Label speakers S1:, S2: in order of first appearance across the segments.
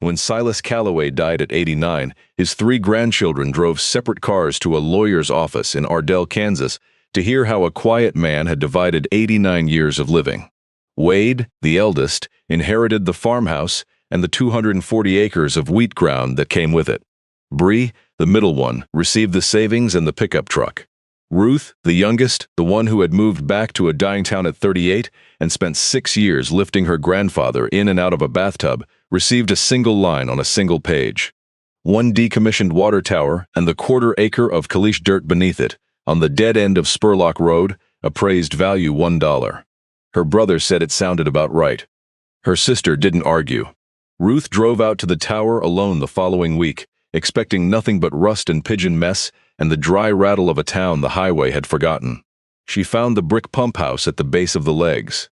S1: When Silas Calloway died at 89, his three grandchildren drove separate cars to a lawyer's office in Ardell, Kansas, to hear how a quiet man had divided 89 years of living. Wade, the eldest, inherited the farmhouse and the 240 acres of wheat ground that came with it. Bree, the middle one, received the savings and the pickup truck. Ruth, the youngest, the one who had moved back to a dying town at 38 and spent 6 years lifting her grandfather in and out of a bathtub, received a single line on a single page. One decommissioned water tower and the quarter-acre of caliche dirt beneath it, on the dead end of Spurlock Road, appraised value $1. Her brother said it sounded about right. Her sister didn't argue. Ruth drove out to the tower alone the following week, expecting nothing but rust and pigeon mess and the dry rattle of a town the highway had forgotten. She found the brick pump house at the base of the legs.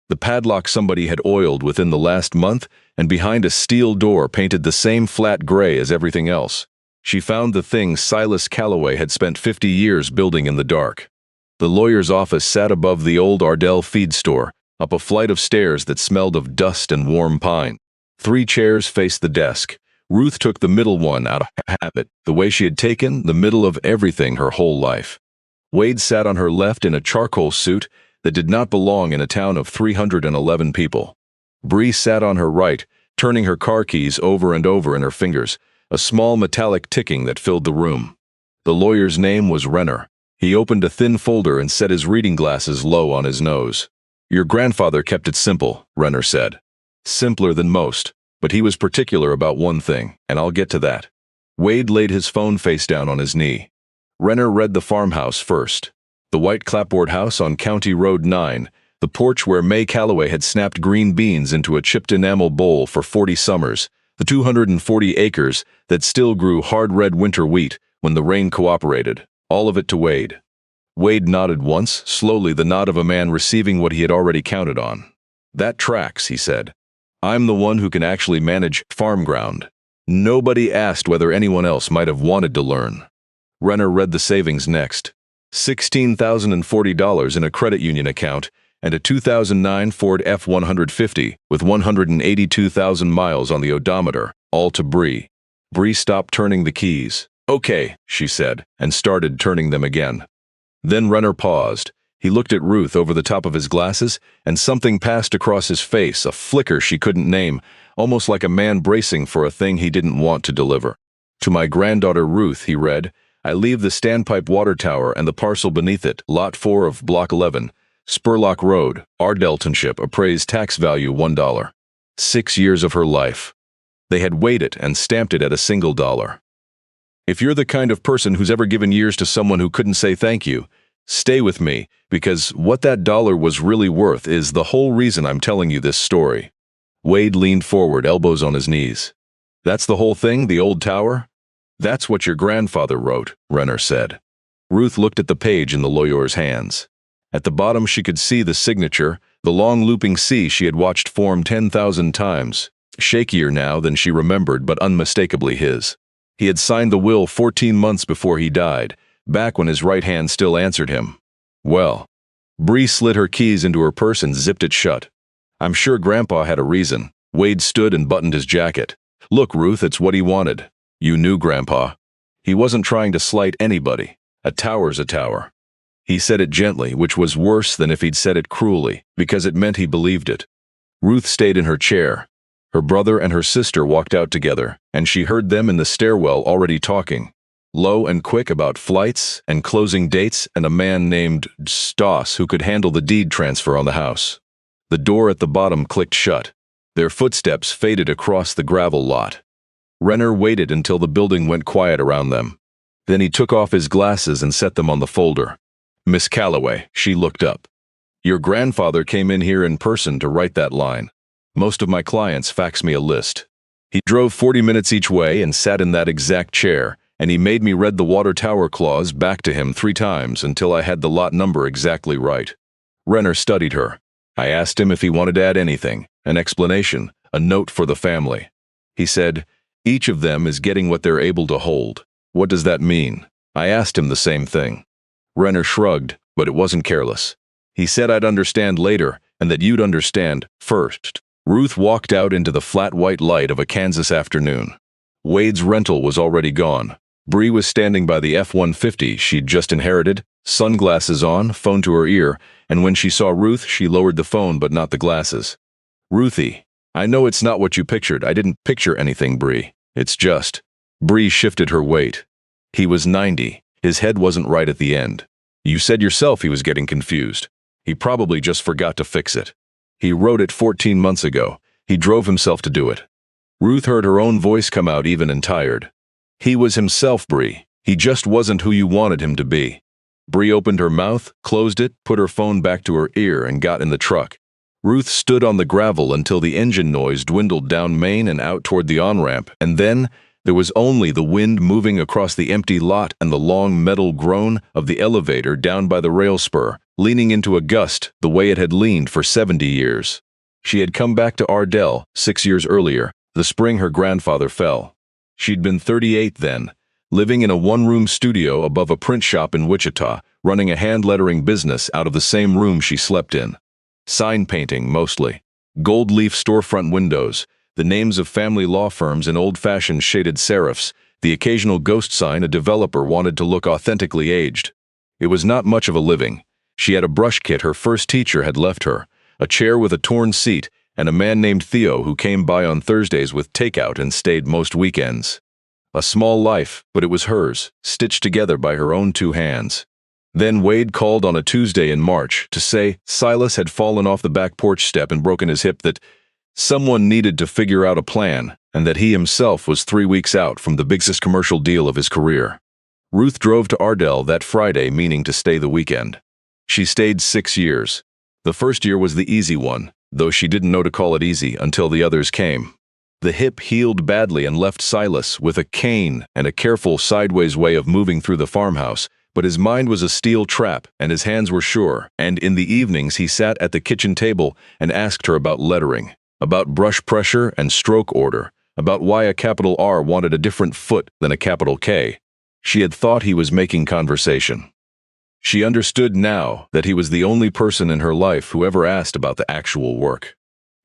S1: The padlock somebody had oiled within the last month, and behind a steel door painted the same flat gray as everything else. She found the thing Silas Calloway had spent 50 years building in the dark. The lawyer's office sat above the old Ardell feed store, up a flight of stairs that smelled of dust and warm pine. 3 chairs faced the desk. Ruth took the middle one out of habit, the way she had taken the middle of everything her whole life. Wade sat on her left in a charcoal suit that did not belong in a town of 311 people. Bree sat on her right, turning her car keys over and over in her fingers, a small metallic ticking that filled the room. The lawyer's name was Renner. He opened a thin folder and set his reading glasses low on his nose. "Your grandfather kept it simple," Renner said. "Simpler than most. But he was particular about one thing, and I'll get to that." Wade laid his phone face down on his knee. Renner read the farmhouse first. The white clapboard house on County Road 9, the porch where May Calloway had snapped green beans into a chipped enamel bowl for 40 summers, the 240 acres that still grew hard red winter wheat when the rain cooperated, all of it to Wade. Wade nodded once, slowly the nod of a man receiving what he had already counted on. "That tracks," he said. "I'm the one who can actually manage farm ground." Nobody asked whether anyone else might have wanted to learn. Renner read the savings next. $16,040 in a credit union account and a 2009 Ford F-150 with 182,000 miles on the odometer, all to Bree. Bree stopped turning the keys. "Okay," she said, and started turning them again. Then Renner paused. He looked at Ruth over the top of his glasses, and something passed across his face, a flicker she couldn't name, almost like a man bracing for a thing he didn't want to deliver. "To my granddaughter Ruth," he read, "I leave the standpipe water tower and the parcel beneath it, Lot 4 of Block 11, Spurlock Road, Ardell Township, appraised tax value $1. 6 years of her life. They had weighed it and stamped it at a single dollar. If you're the kind of person who's ever given years to someone who couldn't say thank you, stay with me, because what that dollar was really worth is the whole reason I'm telling you this story." Wade leaned forward, elbows on his knees. "That's the whole thing, the old tower?" "That's what your grandfather wrote," Renner said. Ruth looked at the page in the lawyer's hands. At the bottom she could see the signature, the long looping C she had watched form 10,000 times, shakier now than she remembered but unmistakably his. He had signed the will 14 months before he died, back when his right hand still answered him. "Well." Bree slid her keys into her purse and zipped it shut. "I'm sure Grandpa had a reason." Wade stood and buttoned his jacket. "Look, Ruth, it's what he wanted. You knew Grandpa. He wasn't trying to slight anybody. A tower's a tower." He said it gently, which was worse than if he'd said it cruelly, because it meant he believed it. Ruth stayed in her chair. Her brother and her sister walked out together, and she heard them in the stairwell already talking, low and quick, about flights and closing dates and a man named Stoss who could handle the deed transfer on the house. The door at the bottom clicked shut. Their footsteps faded across the gravel lot. Renner waited until the building went quiet around them. Then he took off his glasses and set them on the folder. "Miss Calloway," she looked up. "Your grandfather came in here in person to write that line. Most of my clients fax me a list. He drove 40 minutes each way and sat in that exact chair, and he made me read the water tower clause back to him 3 times until I had the lot number exactly right." Renner studied her. "I asked him if he wanted to add anything, an explanation, a note for the family. He said, 'Each of them is getting what they're able to hold. What does that mean?' I asked him the same thing." Renner shrugged, but it wasn't careless. "He said I'd understand later, and that you'd understand first." Ruth walked out into the flat white light of a Kansas afternoon. Wade's rental was already gone. Bree was standing by the F-150 she'd just inherited, sunglasses on, phone to her ear, and when she saw Ruth, she lowered the phone but not the glasses. "Ruthie, I know it's not what you pictured. I didn't picture anything, Bree. It's just..." Bree shifted her weight. He was 90. His head wasn't right at the end. You said yourself he was getting confused. He probably just forgot to fix it. He wrote it 14 months ago. He drove himself to do it. Ruth heard her own voice come out even and tired. He was himself, Bree. He just wasn't who you wanted him to be. Bree opened her mouth, closed it, put her phone back to her ear, and got in the truck. Ruth stood on the gravel until the engine noise dwindled down Main and out toward the on-ramp, and then there was only the wind moving across the empty lot and the long metal groan of the elevator down by the rail spur, leaning into a gust the way it had leaned for 70 years. She had come back to Ardell 6 years earlier, the spring her grandfather fell. She'd been 38 then, living in a one-room studio above a print shop in Wichita, running a hand-lettering business out of the same room she slept in. Sign painting, mostly. Gold leaf storefront windows, the names of family law firms in old-fashioned shaded serifs, the occasional ghost sign a developer wanted to look authentically aged. It was not much of a living. She had a brush kit her first teacher had left her, a chair with a torn seat, and a man named Theo who came by on Thursdays with takeout and stayed most weekends. A small life, but it was hers, stitched together by her own two hands. Then Wade called on a Tuesday in March to say Silas had fallen off the back porch step and broken his hip, that someone needed to figure out a plan, and that he himself was 3 weeks out from the biggest commercial deal of his career. Ruth drove to Ardell that Friday, meaning to stay the weekend. She stayed 6 years. The first year was the easy one, though she didn't know to call it easy until the others came. The hip healed badly and left Silas with a cane and a careful sideways way of moving through the farmhouse, but his mind was a steel trap and his hands were sure, and in the evenings he sat at the kitchen table and asked her about lettering, about brush pressure and stroke order, about why a capital R wanted a different foot than a capital K. She had thought he was making conversation. She understood now that he was the only person in her life who ever asked about the actual work.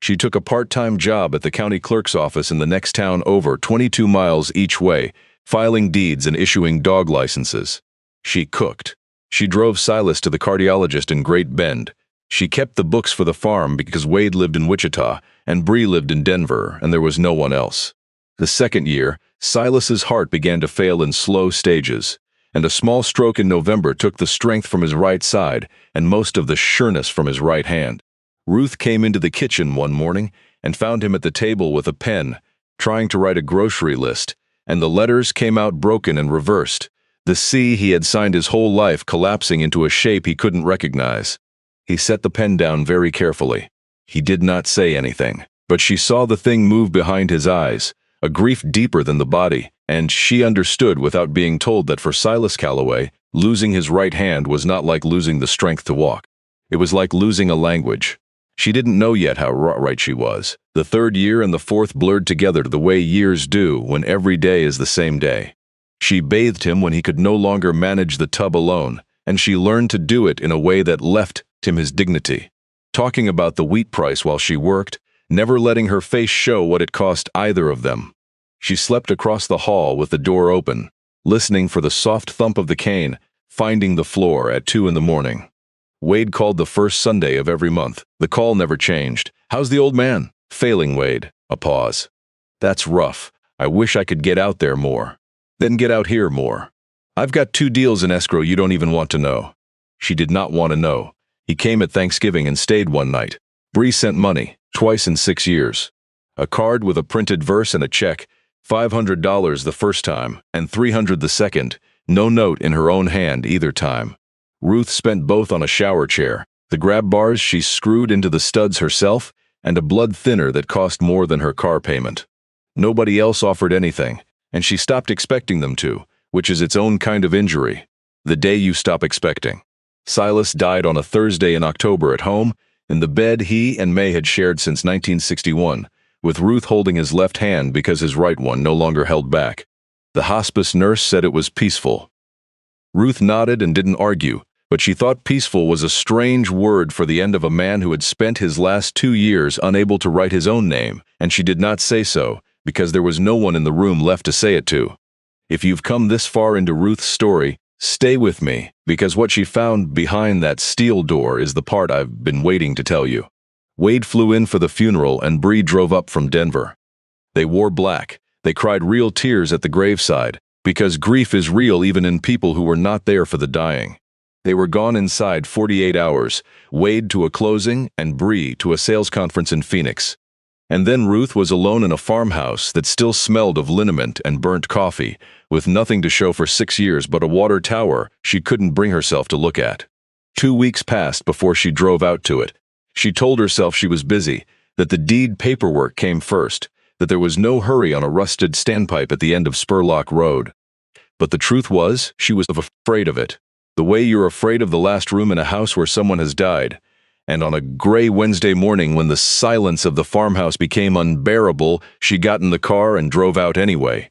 S1: She took a part-time job at the county clerk's office in the next town over, 22 miles each way, filing deeds and issuing dog licenses. She cooked. She drove Silas to the cardiologist in Great Bend. She kept the books for the farm because Wade lived in Wichita and Bree lived in Denver, and there was no one else. The second year, Silas's heart began to fail in slow stages, and a small stroke in November took the strength from his right side and most of the sureness from his right hand. Ruth came into the kitchen one morning and found him at the table with a pen, trying to write a grocery list, and the letters came out broken and reversed, the C he had signed his whole life collapsing into a shape he couldn't recognize. He set the pen down very carefully. He did not say anything, but she saw the thing move behind his eyes, a grief deeper than the body, and she understood without being told that for Silas Calloway, losing his right hand was not like losing the strength to walk. It was like losing a language. She didn't know yet how right she was. The third year and the fourth blurred together the way years do when every day is the same day. She bathed him when he could no longer manage the tub alone, and she learned to do it in a way that left him his dignity. Talking about the wheat price while she worked, never letting her face show what it cost either of them. She slept across the hall with the door open, listening for the soft thump of the cane, finding the floor at 2 in the morning. Wade called the first Sunday of every month. The call never changed. "How's the old man?" "Failing, Wade." A pause. "That's rough. I wish I could get out there more." "Then get out here more." "I've got 2 deals in escrow you don't even want to know." She did not want to know. He came at Thanksgiving and stayed one night. Bree sent money, twice in 6 years. A card with a printed verse and a check, $500 the first time, and $300 the second, no note in her own hand either time. Ruth spent both on a shower chair, the grab bars she screwed into the studs herself, and a blood thinner that cost more than her car payment. Nobody else offered anything, and she stopped expecting them to, which is its own kind of injury. The day you stop expecting. Silas died on a Thursday in October at home, in the bed he and May had shared since 1961, with Ruth holding his left hand because his right one no longer held back. The hospice nurse said it was peaceful. Ruth nodded and didn't argue, but she thought peaceful was a strange word for the end of a man who had spent his last 2 years unable to write his own name, and she did not say so, because there was no one in the room left to say it to. If you've come this far into Ruth's story, stay with me, because what she found behind that steel door is the part I've been waiting to tell you. Wade flew in for the funeral and Bree drove up from Denver. They wore black. They cried real tears at the graveside, because grief is real even in people who were not there for the dying. They were gone inside 48 hours, Wade to a closing and Bree to a sales conference in Phoenix. And then Ruth was alone in a farmhouse that still smelled of liniment and burnt coffee, with nothing to show for 6 years but a water tower she couldn't bring herself to look at. 2 weeks passed before she drove out to it. She told herself she was busy, that the deed paperwork came first, that there was no hurry on a rusted standpipe at the end of Spurlock Road. But the truth was, she was afraid of it. The way you're afraid of the last room in a house where someone has died. And on a gray Wednesday morning when the silence of the farmhouse became unbearable, she got in the car and drove out anyway.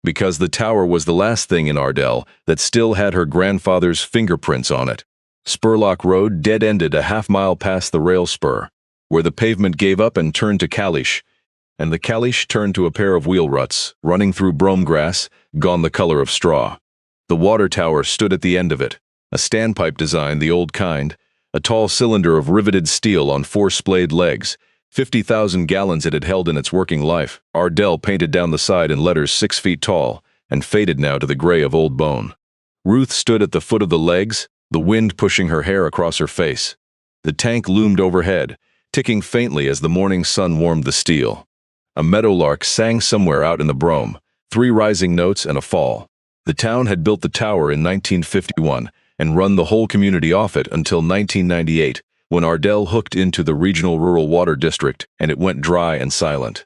S1: Because the tower was the last thing in Ardell that still had her grandfather's fingerprints on it. Spurlock Road dead-ended a half-mile past the rail spur, where the pavement gave up and turned to caliche, and the caliche turned to a pair of wheel ruts, running through brome grass, gone the color of straw. The water tower stood at the end of it, a standpipe design the old kind, a tall cylinder of riveted steel on 4 splayed legs, 50,000 gallons it had held in its working life, Ardell painted down the side in letters 6 feet tall, and faded now to the gray of old bone. Ruth stood at the foot of the legs, the wind pushing her hair across her face. The tank loomed overhead, ticking faintly as the morning sun warmed the steel. A meadowlark sang somewhere out in the brome, 3 rising notes and a fall. The town had built the tower in 1951 and run the whole community off it until 1998, when Ardell hooked into the regional rural water district and it went dry and silent.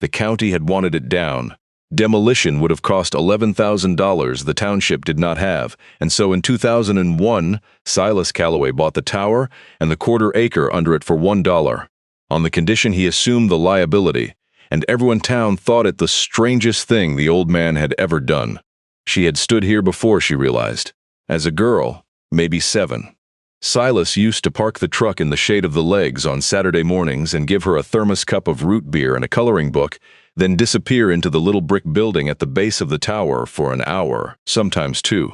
S1: The county had wanted it down. Demolition would have cost $11,000 the township did not have, and so in 2001, Silas Calloway bought the tower and the quarter-acre under it for $1, on the condition he assumed the liability, and everyone in town thought it the strangest thing the old man had ever done. She had stood here before, she realized. As a girl, maybe 7. Silas used to park the truck in the shade of the legs on Saturday mornings and give her a thermos cup of root beer and a coloring book, then disappear into the little brick building at the base of the tower for an hour, sometimes 2.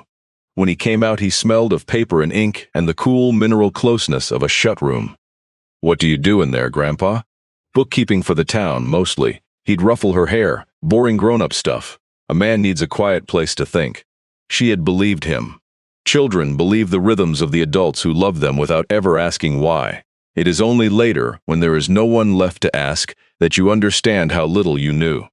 S1: When he came out, he smelled of paper and ink and the cool mineral closeness of a shut room. "What do you do in there, Grandpa?" "Bookkeeping for the town, mostly." He'd ruffle her hair, boring grown-up stuff. A man needs a quiet place to think. She had believed him. Children believe the rhythms of the adults who love them without ever asking why. It is only later, when there is no one left to ask, that you understand how little you knew.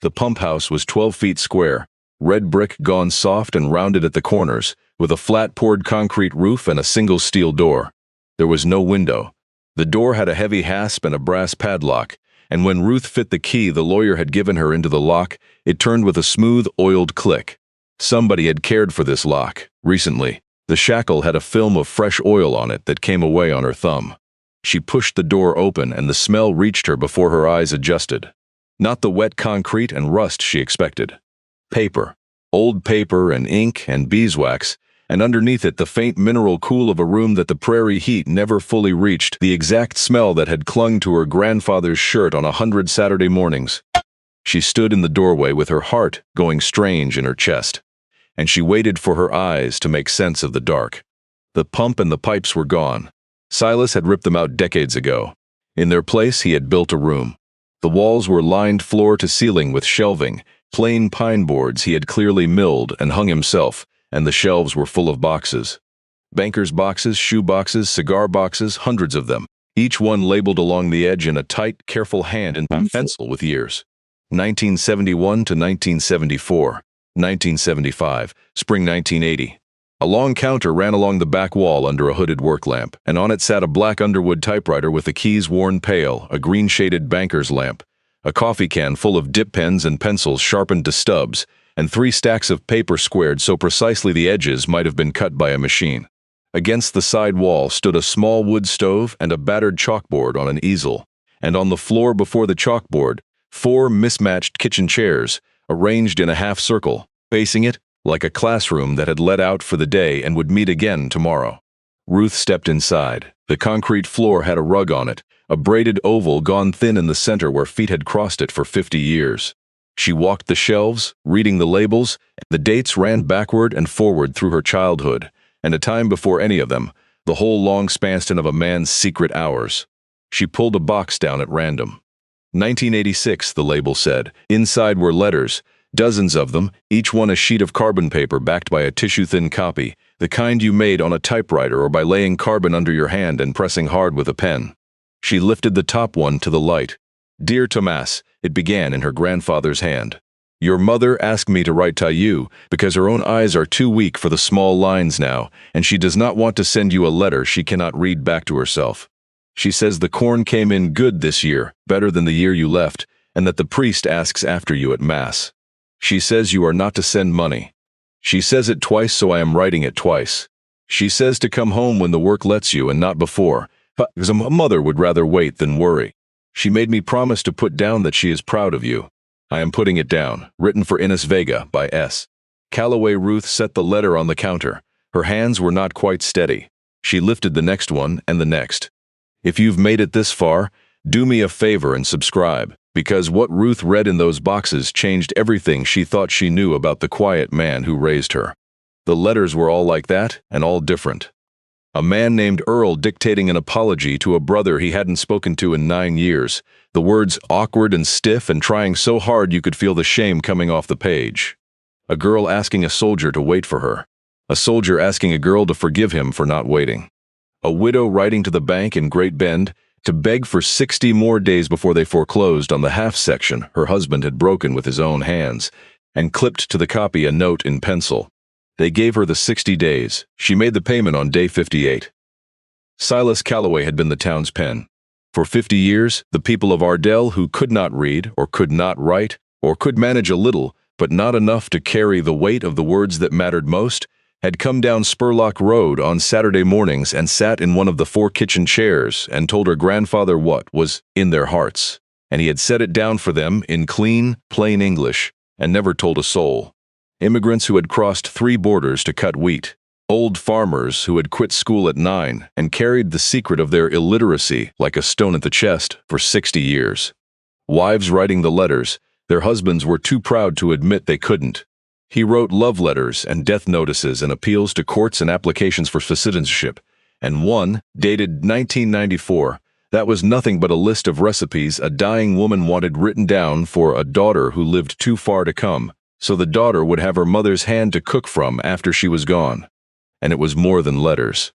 S1: The pump house was 12 feet square, red brick gone soft and rounded at the corners, with a flat poured concrete roof and a single steel door. There was no window. The door had a heavy hasp and a brass padlock, and when Ruth fit the key the lawyer had given her into the lock, it turned with a smooth, oiled click. Somebody had cared for this lock, recently. The shackle had a film of fresh oil on it that came away on her thumb. She pushed the door open and the smell reached her before her eyes adjusted. Not the wet concrete and rust she expected. Paper. Old paper and ink and beeswax, and underneath it the faint mineral cool of a room that the prairie heat never fully reached, the exact smell that had clung to her grandfather's shirt on 100 Saturday mornings. She stood in the doorway with her heart going strange in her chest, and she waited for her eyes to make sense of the dark. The pump and the pipes were gone. Silas had ripped them out decades ago. In their place, he had built a room. The walls were lined floor to ceiling with shelving, plain pine boards he had clearly milled and hung himself, and the shelves were full of boxes. Banker's boxes, shoe boxes, cigar boxes, hundreds of them, each one labeled along the edge in a tight, careful hand and pencil with years. 1971 to 1974, 1975, spring 1980. A long counter ran along the back wall under a hooded work lamp, and on it sat a black Underwood typewriter with the keys worn pale, a green-shaded banker's lamp, a coffee can full of dip pens and pencils sharpened to stubs, and 3 stacks of paper squared so precisely the edges might have been cut by a machine. Against the side wall stood a small wood stove and a battered chalkboard on an easel, and on the floor before the chalkboard, 4 mismatched kitchen chairs, arranged in a half circle, facing it, like a classroom that had let out for the day and would meet again tomorrow. Ruth stepped inside. The concrete floor had a rug on it, a braided oval gone thin in the center where feet had crossed it for 50 years. She walked the shelves, reading the labels, and the dates ran backward and forward through her childhood, and a time before any of them, the whole long span of a man's secret hours. She pulled a box down at random. 1986, the label said. Inside were letters, dozens of them, each one a sheet of carbon paper backed by a tissue-thin copy, the kind you made on a typewriter or by laying carbon under your hand and pressing hard with a pen. She lifted the top one to the light. Dear Tomas, it began in her grandfather's hand. Your mother asked me to write to you because her own eyes are too weak for the small lines now, and she does not want to send you a letter she cannot read back to herself. She says the corn came in good this year, better than the year you left, and that the priest asks after you at Mass. She says you are not to send money. She says it twice, so I am writing it twice. She says to come home when the work lets you and not before, because a mother would rather wait than worry. She made me promise to put down that she is proud of you. I am putting it down, written for Ines Vega by S. Calloway. Ruth set the letter on the counter. Her hands were not quite steady. She lifted the next one and the next. If you've made it this far, do me a favor and subscribe, because what Ruth read in those boxes changed everything she thought she knew about the quiet man who raised her. The letters were all like that, and all different. A man named Earl dictating an apology to a brother he hadn't spoken to in 9 years, the words awkward and stiff and trying so hard you could feel the shame coming off the page. A girl asking a soldier to wait for her. A soldier asking a girl to forgive him for not waiting. A widow writing to the bank in Great Bend to beg for 60 more days before they foreclosed on the half section her husband had broken with his own hands, and clipped to the copy a note in pencil. They gave her the 60 days. She made the payment on day 58. Silas Calloway had been the town's pen. For 50 years, the people of Ardell who could not read, or could not write, or could manage a little, but not enough to carry the weight of the words that mattered most, had come down Spurlock Road on Saturday mornings and sat in one of the 4 kitchen chairs and told her grandfather what was in their hearts. And he had set it down for them in clean, plain English, and never told a soul. Immigrants who had crossed 3 borders to cut wheat. Old farmers who had quit school at 9 and carried the secret of their illiteracy like a stone at the chest for 60 years. Wives writing the letters, their husbands were too proud to admit they couldn't. He wrote love letters and death notices and appeals to courts and applications for citizenship, and one, dated 1994, that was nothing but a list of recipes a dying woman wanted written down for a daughter who lived too far to come, so the daughter would have her mother's hand to cook from after she was gone. And it was more than letters.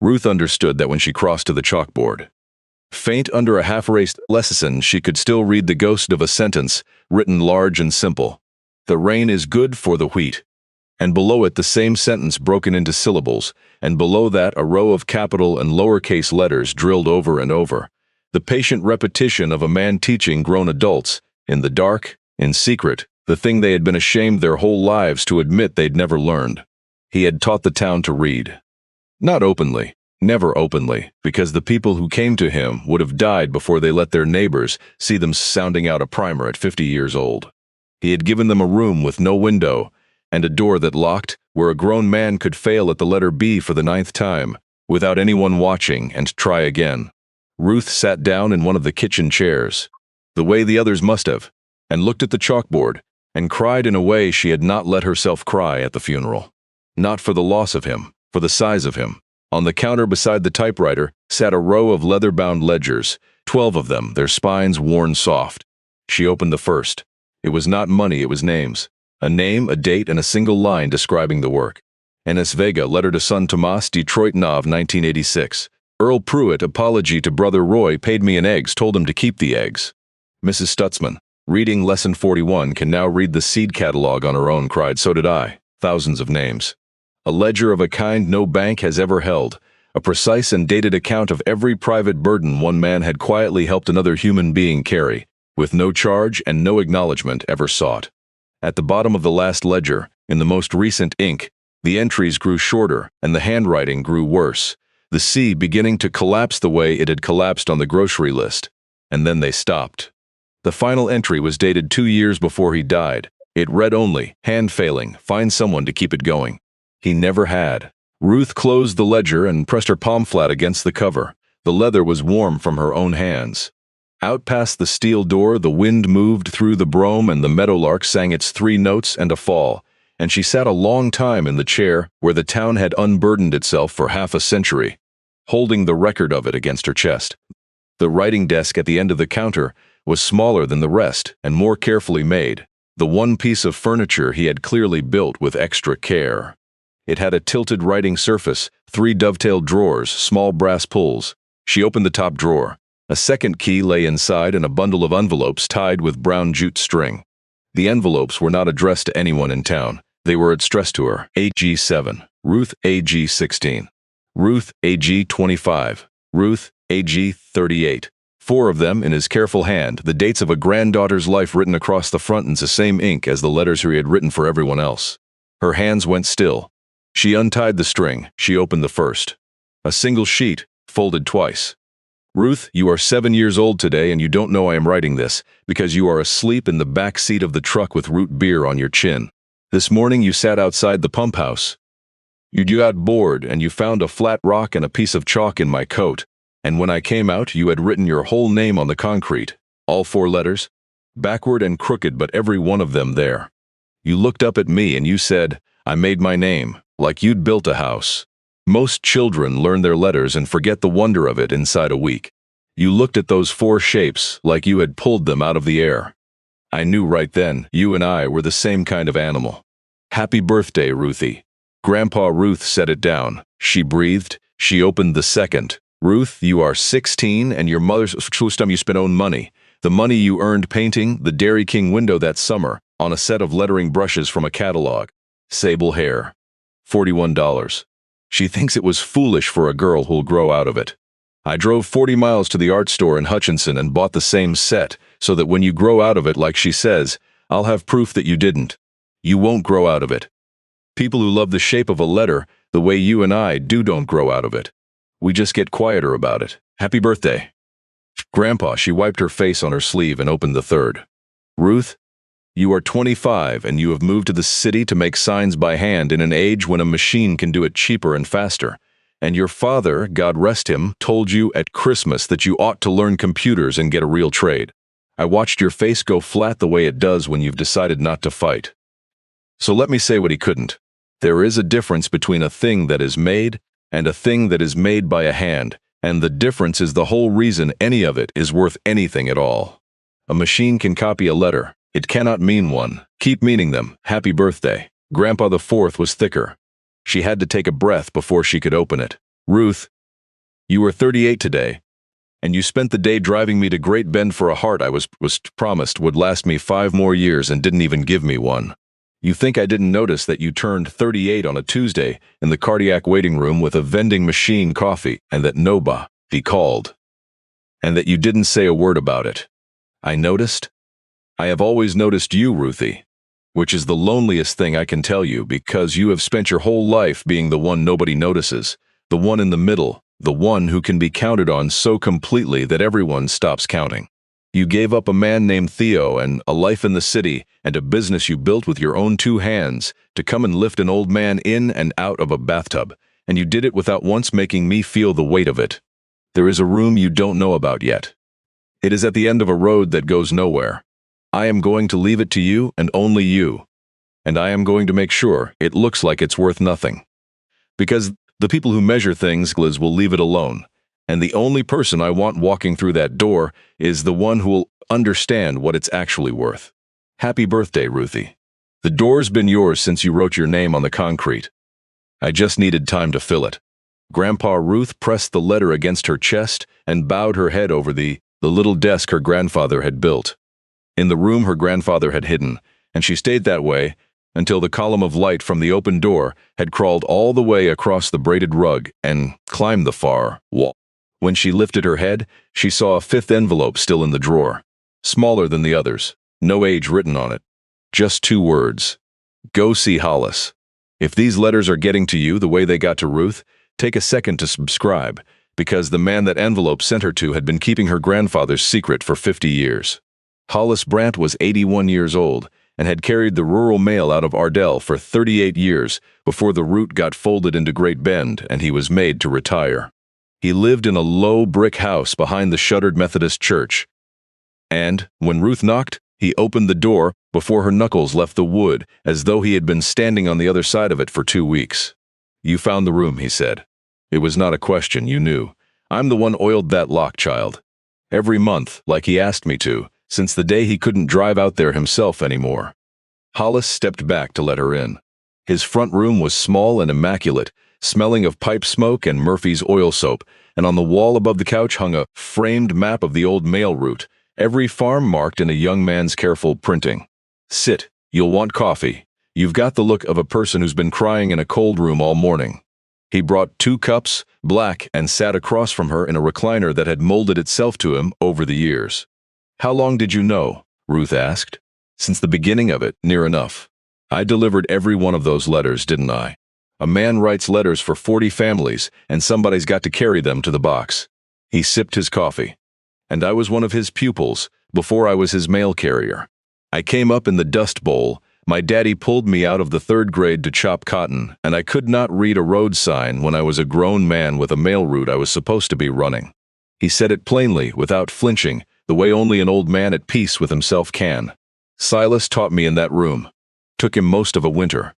S1: Ruth understood that when she crossed to the chalkboard. Faint under a half-erased lesson, she could still read the ghost of a sentence, written large and simple. The rain is good for the wheat. And below it the same sentence broken into syllables, and below that a row of capital and lowercase letters drilled over and over. The patient repetition of a man teaching grown adults, in the dark, in secret, the thing they had been ashamed their whole lives to admit they'd never learned. He had taught the town to read. Not openly, never openly, because the people who came to him would have died before they let their neighbors see them sounding out a primer at 50 years old. He had given them a room with no window, and a door that locked, where a grown man could fail at the letter B for the 9th time, without anyone watching, and try again. Ruth sat down in one of the kitchen chairs, the way the others must have, and looked at the chalkboard, and cried in a way she had not let herself cry at the funeral. Not for the loss of him, for the size of him. On the counter beside the typewriter sat a row of leather-bound ledgers, 12 of them, their spines worn soft. She opened the first. It was not money, it was names. A name, a date, and a single line describing the work. Ines Vega, letter to son Tomas, Detroit Nov, 1986. Earl Pruitt, apology to brother Roy, paid me in eggs, told him to keep the eggs. Mrs. Stutzman, reading lesson 41, can now read the seed catalog on her own, cried, so did I. Thousands of names. A ledger of a kind no bank has ever held. A precise and dated account of every private burden one man had quietly helped another human being carry, with no charge and no acknowledgement ever sought. At the bottom of the last ledger, in the most recent ink, the entries grew shorter and the handwriting grew worse, the C beginning to collapse the way it had collapsed on the grocery list. And then they stopped. The final entry was dated 2 years before he died. It read only, hand failing, find someone to keep it going. He never had. Ruth closed the ledger and pressed her palm flat against the cover. The leather was warm from her own hands. Out past the steel door, the wind moved through the brome and the meadowlark sang its 3 notes and a fall, and she sat a long time in the chair where the town had unburdened itself for half a century, holding the record of it against her chest. The writing desk at the end of the counter was smaller than the rest and more carefully made, the one piece of furniture he had clearly built with extra care. It had a tilted writing surface, 3 dovetailed drawers, small brass pulls. She opened the top drawer. A second key lay inside and a bundle of envelopes tied with brown jute string. The envelopes were not addressed to anyone in town. They were addressed to her, AG 7, Ruth AG 16, Ruth AG 25, Ruth AG 38. 4 of them in his careful hand, the dates of a granddaughter's life written across the front in the same ink as the letters he had written for everyone else. Her hands went still. She untied the string. She opened the first. A single sheet, folded twice. Ruth, you are 7 years old today and you don't know I am writing this because you are asleep in the back seat of the truck with root beer on your chin. This morning you sat outside the pump house. You got bored and you found a flat rock and a piece of chalk in my coat. And when I came out, you had written your whole name on the concrete. All 4 letters. Backward and crooked, but every one of them there. You looked up at me and you said, I made my name, like you'd built a house. Most children learn their letters and forget the wonder of it inside a week. You looked at those 4 shapes like you had pulled them out of the air. I knew right then you and I were the same kind of animal. Happy birthday, Ruthie. Grandpa Ruth set it down. She breathed. She opened the second. Ruth, you are 16 and your mother's you spent own money. The money you earned painting the Dairy King window that summer on a set of lettering brushes from a catalog. Sable hair. $41. She thinks it was foolish for a girl who'll grow out of it. I drove 40 miles to the art store in Hutchinson and bought the same set so that when you grow out of it, like she says, I'll have proof that you didn't. You won't grow out of it. People who love the shape of a letter the way you and I do don't grow out of it. We just get quieter about it. Happy birthday. Grandpa, she wiped her face on her sleeve and opened the third. Ruth, you are 25 and you have moved to the city to make signs by hand in an age when a machine can do it cheaper and faster. And your father, God rest him, told you at Christmas that you ought to learn computers and get a real trade. I watched your face go flat the way it does when you've decided not to fight. So let me say what he couldn't. There is a difference between a thing that is made and a thing that is made by a hand, and the difference is the whole reason any of it is worth anything at all. A machine can copy a letter. It cannot mean one. Keep meaning them. Happy birthday. Grandpa the fourth was thicker. She had to take a breath before she could open it. Ruth, you were 38 today, and you spent the day driving me to Great Bend for a heart I was promised would last me 5 more years and didn't even give me one. You think I didn't notice that you turned 38 on a Tuesday in the cardiac waiting room with a vending machine coffee and that nobody called, and that you didn't say a word about it. I noticed. I have always noticed you, Ruthie, which is the loneliest thing I can tell you because you have spent your whole life being the one nobody notices, the one in the middle, the one who can be counted on so completely that everyone stops counting. You gave up a man named Theo and a life in the city and a business you built with your own 2 hands to come and lift an old man in and out of a bathtub, and you did it without once making me feel the weight of it. There is a room you don't know about yet. It is at the end of a road that goes nowhere. I am going to leave it to you and only you, and I am going to make sure it looks like it's worth nothing. Because the people who measure things, Gliz, will leave it alone. And the only person I want walking through that door is the one who will understand what it's actually worth. Happy birthday, Ruthie. The door's been yours since you wrote your name on the concrete. I just needed time to fill it. Grandpa Ruth pressed the letter against her chest and bowed her head over the little desk her grandfather had built. In the room her grandfather had hidden, and she stayed that way until the column of light from the open door had crawled all the way across the braided rug and climbed the far wall. When she lifted her head, she saw a 5th envelope still in the drawer, smaller than the others, no age written on it. Just 2 words. Go see Hollis. If these letters are getting to you the way they got to Ruth, take a second to subscribe, because the man that envelope sent her to had been keeping her grandfather's secret for 50 years. Hollis Brandt was 81 years old, and had carried the rural mail out of Ardell for 38 years before the route got folded into Great Bend and he was made to retire. He lived in a low brick house behind the shuttered Methodist church. And, when Ruth knocked, he opened the door before her knuckles left the wood, as though he had been standing on the other side of it for 2 weeks. "You found the room," he said. "It was not a question, you knew. I'm the one oiled that lock, child. Every month, like he asked me to, since the day he couldn't drive out there himself anymore." Hollis stepped back to let her in. His front room was small and immaculate, smelling of pipe smoke and Murphy's oil soap, and on the wall above the couch hung a framed map of the old mail route, every farm marked in a young man's careful printing. "Sit, you'll want coffee. You've got the look of a person who's been crying in a cold room all morning." He brought 2 cups, black, and sat across from her in a recliner that had molded itself to him over the years. "How long did you know?" Ruth asked. "Since the beginning of it, near enough. I delivered every one of those letters, didn't I? A man writes letters for 40 families, and somebody's got to carry them to the box." He sipped his coffee. "And I was one of his pupils, before I was his mail carrier. I came up in the Dust Bowl. My daddy pulled me out of the 3rd grade to chop cotton, and I could not read a road sign when I was a grown man with a mail route I was supposed to be running." He said it plainly, without flinching, the way only an old man at peace with himself can. "Silas taught me in that room. Took him most of a winter.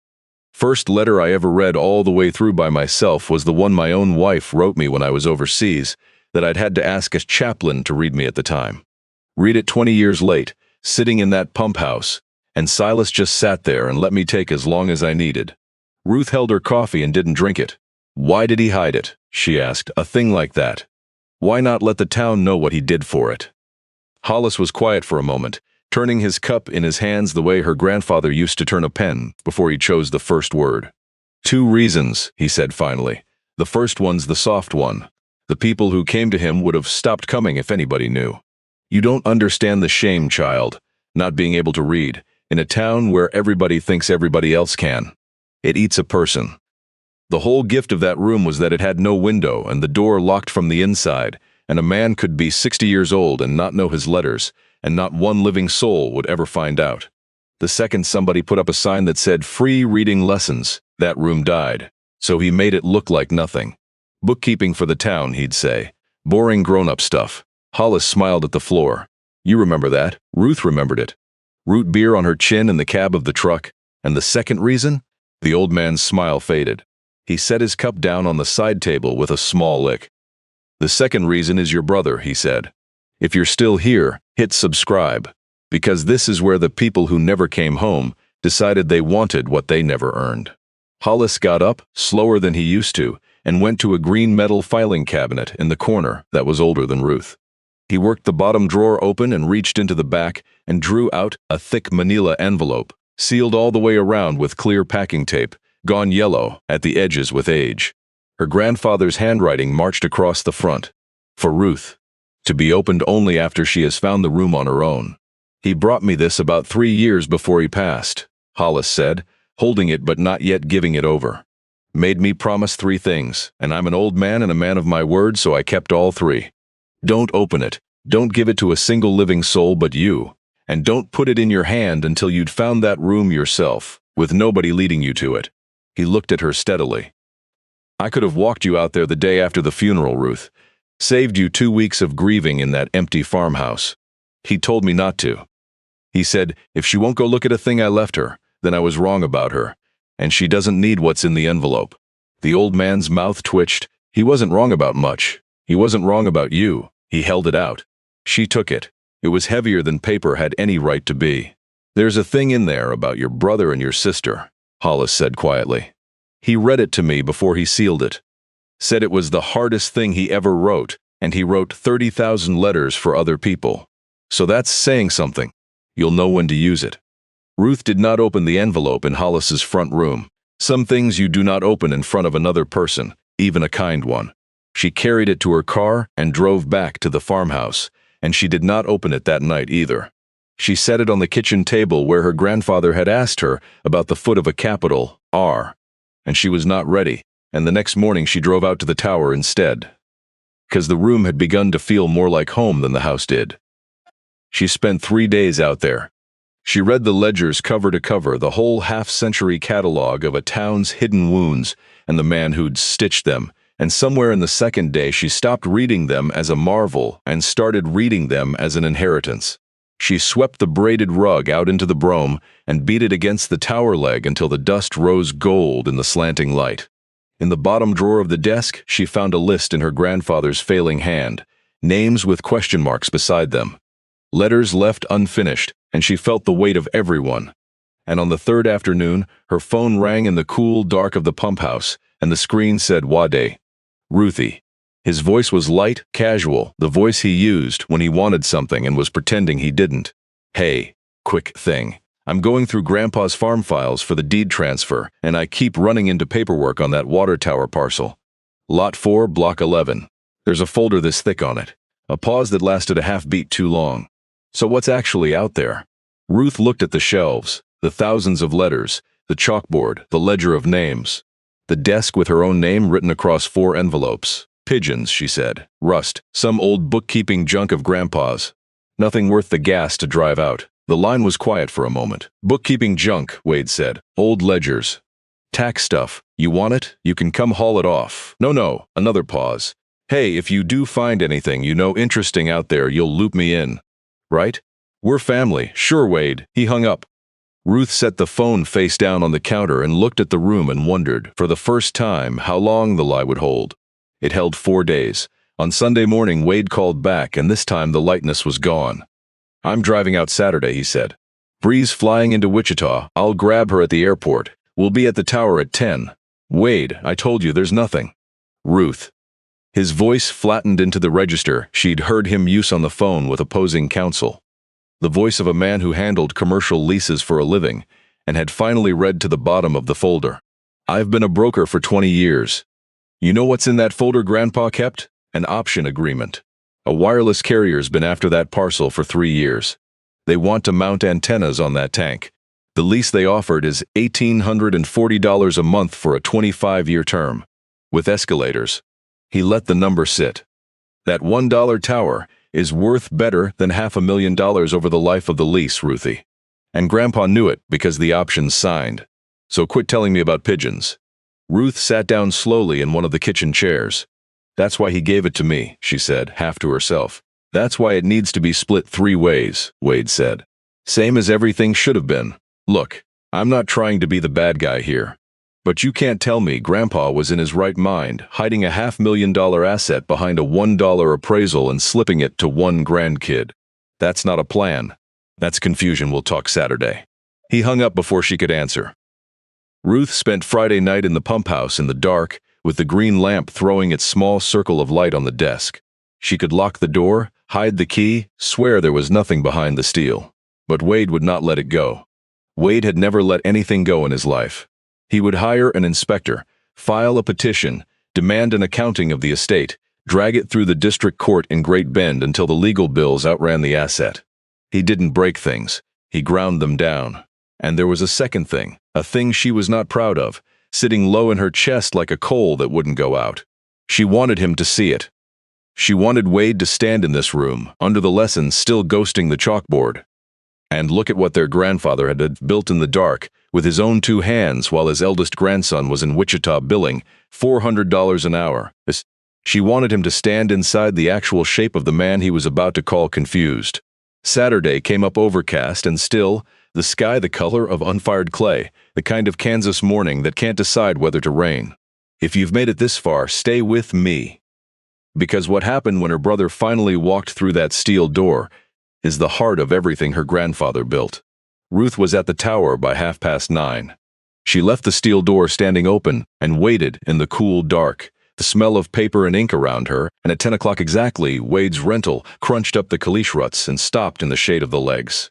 S1: First letter I ever read all the way through by myself was the one my own wife wrote me when I was overseas, that I'd had to ask a chaplain to read me at the time. Read it 20 years late, sitting in that pump house, and Silas just sat there and let me take as long as I needed." Ruth held her coffee and didn't drink it. "Why did he hide it?" she asked. "A thing like that. Why not let the town know what he did for it?" Hollis was quiet for a moment, turning his cup in his hands the way her grandfather used to turn a pen before he chose the first word. "2 reasons," he said finally. "The first one's the soft one. The people who came to him would have stopped coming if anybody knew. You don't understand the shame, child, not being able to read, in a town where everybody thinks everybody else can. It eats a person. The whole gift of that room was that it had no window and the door locked from the inside, and a man could be 60 years old and not know his letters, and not one living soul would ever find out. The second somebody put up a sign that said free reading lessons, that room died. So he made it look like nothing. Bookkeeping for the town, he'd say. Boring grown-up stuff." Hollis smiled at the floor. "You remember that." Ruth remembered it. Root beer on her chin in the cab of the truck. "And the second reason?" The old man's smile faded. He set his cup down on the side table with a small lick. "The second reason is your brother," he said. "If you're still here, hit subscribe. Because this is where the people who never came home decided they wanted what they never earned." Hollis got up, slower than he used to, and went to a green metal filing cabinet in the corner that was older than Ruth. He worked the bottom drawer open and reached into the back and drew out a thick manila envelope, sealed all the way around with clear packing tape, gone yellow at the edges with age. Her grandfather's handwriting marched across the front. "For Ruth. To be opened only after she has found the room on her own. He brought me this about 3 years before he passed," Hollis said, holding it but not yet giving it over. "Made me promise 3 things, and I'm an old man and a man of my word, so I kept all 3. Don't open it, don't give it to a single living soul but you, and don't put it in your hand until you'd found that room yourself, with nobody leading you to it." He looked at her steadily. "I could have walked you out there the day after the funeral, Ruth. Saved you 2 weeks of grieving in that empty farmhouse. He told me not to. He said, if she won't go look at a thing I left her, then I was wrong about her, and she doesn't need what's in the envelope." The old man's mouth twitched. He wasn't wrong about much. He wasn't wrong about you. He held it out. She took it. It was heavier than paper had any right to be. "There's a thing in there about your brother and your sister," Hollis said quietly. "He read it to me before he sealed it. Said it was the hardest thing he ever wrote, and he wrote 30,000 letters for other people. So that's saying something. You'll know when to use it." Ruth did not open the envelope in Hollis's front room. Some things you do not open in front of another person, even a kind one. She carried it to her car and drove back to the farmhouse, and she did not open it that night either. She set it on the kitchen table where her grandfather had asked her about the foot of a capital R, and she was not ready, and the next morning she drove out to the tower instead. Because the room had begun to feel more like home than the house did. She spent 3 days out there. She read the ledgers cover to cover, the whole half-century catalog of a town's hidden wounds and the man who'd stitched them, and somewhere in the second day she stopped reading them as a marvel and started reading them as an inheritance. She swept the braided rug out into the brome and beat it against the tower leg until the dust rose gold in the slanting light. In the bottom drawer of the desk, she found a list in her grandfather's failing hand, names with question marks beside them. Letters left unfinished, and she felt the weight of everyone. And on the third afternoon, her phone rang in the cool dark of the pump house, and the screen said Wade. Ruthie. His voice was light, casual, the voice he used when he wanted something and was pretending he didn't. Hey, quick thing. I'm going through Grandpa's farm files for the deed transfer, and I keep running into paperwork on that water tower parcel. Lot 4, Block 11. There's a folder this thick on it. A pause that lasted a half beat too long. So what's actually out there? Ruth looked at the shelves, the thousands of letters, the chalkboard, the ledger of names. The desk with her own name written across 4 envelopes. Pigeons, she said. Rust. Some old bookkeeping junk of Grandpa's. Nothing worth the gas to drive out. The line was quiet for a moment. Bookkeeping junk, Wade said. Old ledgers. Tax stuff. You want it? You can come haul it off. No. Another pause. Hey, if you do find anything you know interesting out there, you'll loop me in. Right? We're family. Sure, Wade. He hung up. Ruth set the phone face down on the counter and looked at the room and wondered, for the first time, how long the lie would hold. It held 4 days. On Sunday morning, Wade called back, and this time the lightness was gone. I'm driving out Saturday, he said. Bree's flying into Wichita. I'll grab her at the airport. We'll be at the tower at 10. Wade, I told you there's nothing. Ruth. His voice flattened into the register she'd heard him use on the phone with opposing counsel. The voice of a man who handled commercial leases for a living and had finally read to the bottom of the folder. I've been a broker for 20 years. You know what's in that folder Grandpa kept? An option agreement. A wireless carrier's been after that parcel for 3 years. They want to mount antennas on that tank. The lease they offered is $1,840 a month for a 25-year term, with escalators. He let the number sit. That $1 tower is worth better than $500,000 over the life of the lease, Ruthie. And Grandpa knew it because the option's signed. So quit telling me about pigeons. Ruth sat down slowly in one of the kitchen chairs. That's why he gave it to me, she said, half to herself. That's why it needs to be split 3 ways, Wade said. Same as everything should have been. Look, I'm not trying to be the bad guy here. But you can't tell me Grandpa was in his right mind, hiding a $500,000 asset behind a $1 appraisal and slipping it to one grandkid. That's not a plan. That's confusion. We'll talk Saturday. He hung up before she could answer. Ruth spent Friday night in the pump house in the dark, with the green lamp throwing its small circle of light on the desk. She could lock the door, hide the key, swear there was nothing behind the steel. But Wade would not let it go. Wade had never let anything go in his life. He would hire an inspector, file a petition, demand an accounting of the estate, drag it through the district court in Great Bend until the legal bills outran the asset. He didn't break things. He ground them down. And there was a second thing, a thing she was not proud of, sitting low in her chest like a coal that wouldn't go out. She wanted him to see it. She wanted Wade to stand in this room, under the lessons still ghosting the chalkboard, and look at what their grandfather had built in the dark, with his own 2 hands while his eldest grandson was in Wichita billing $400 an hour. She wanted him to stand inside the actual shape of the man he was about to call confused. Saturday came up overcast and still, the sky the color of unfired clay, the kind of Kansas morning that can't decide whether to rain. If you've made it this far, stay with me. Because what happened when her brother finally walked through that steel door is the heart of everything her grandfather built. Ruth was at the tower by 9:30. She left the steel door standing open and waited in the cool dark, the smell of paper and ink around her, and at 10 o'clock exactly, Wade's rental crunched up the caliche ruts and stopped in the shade of the legs.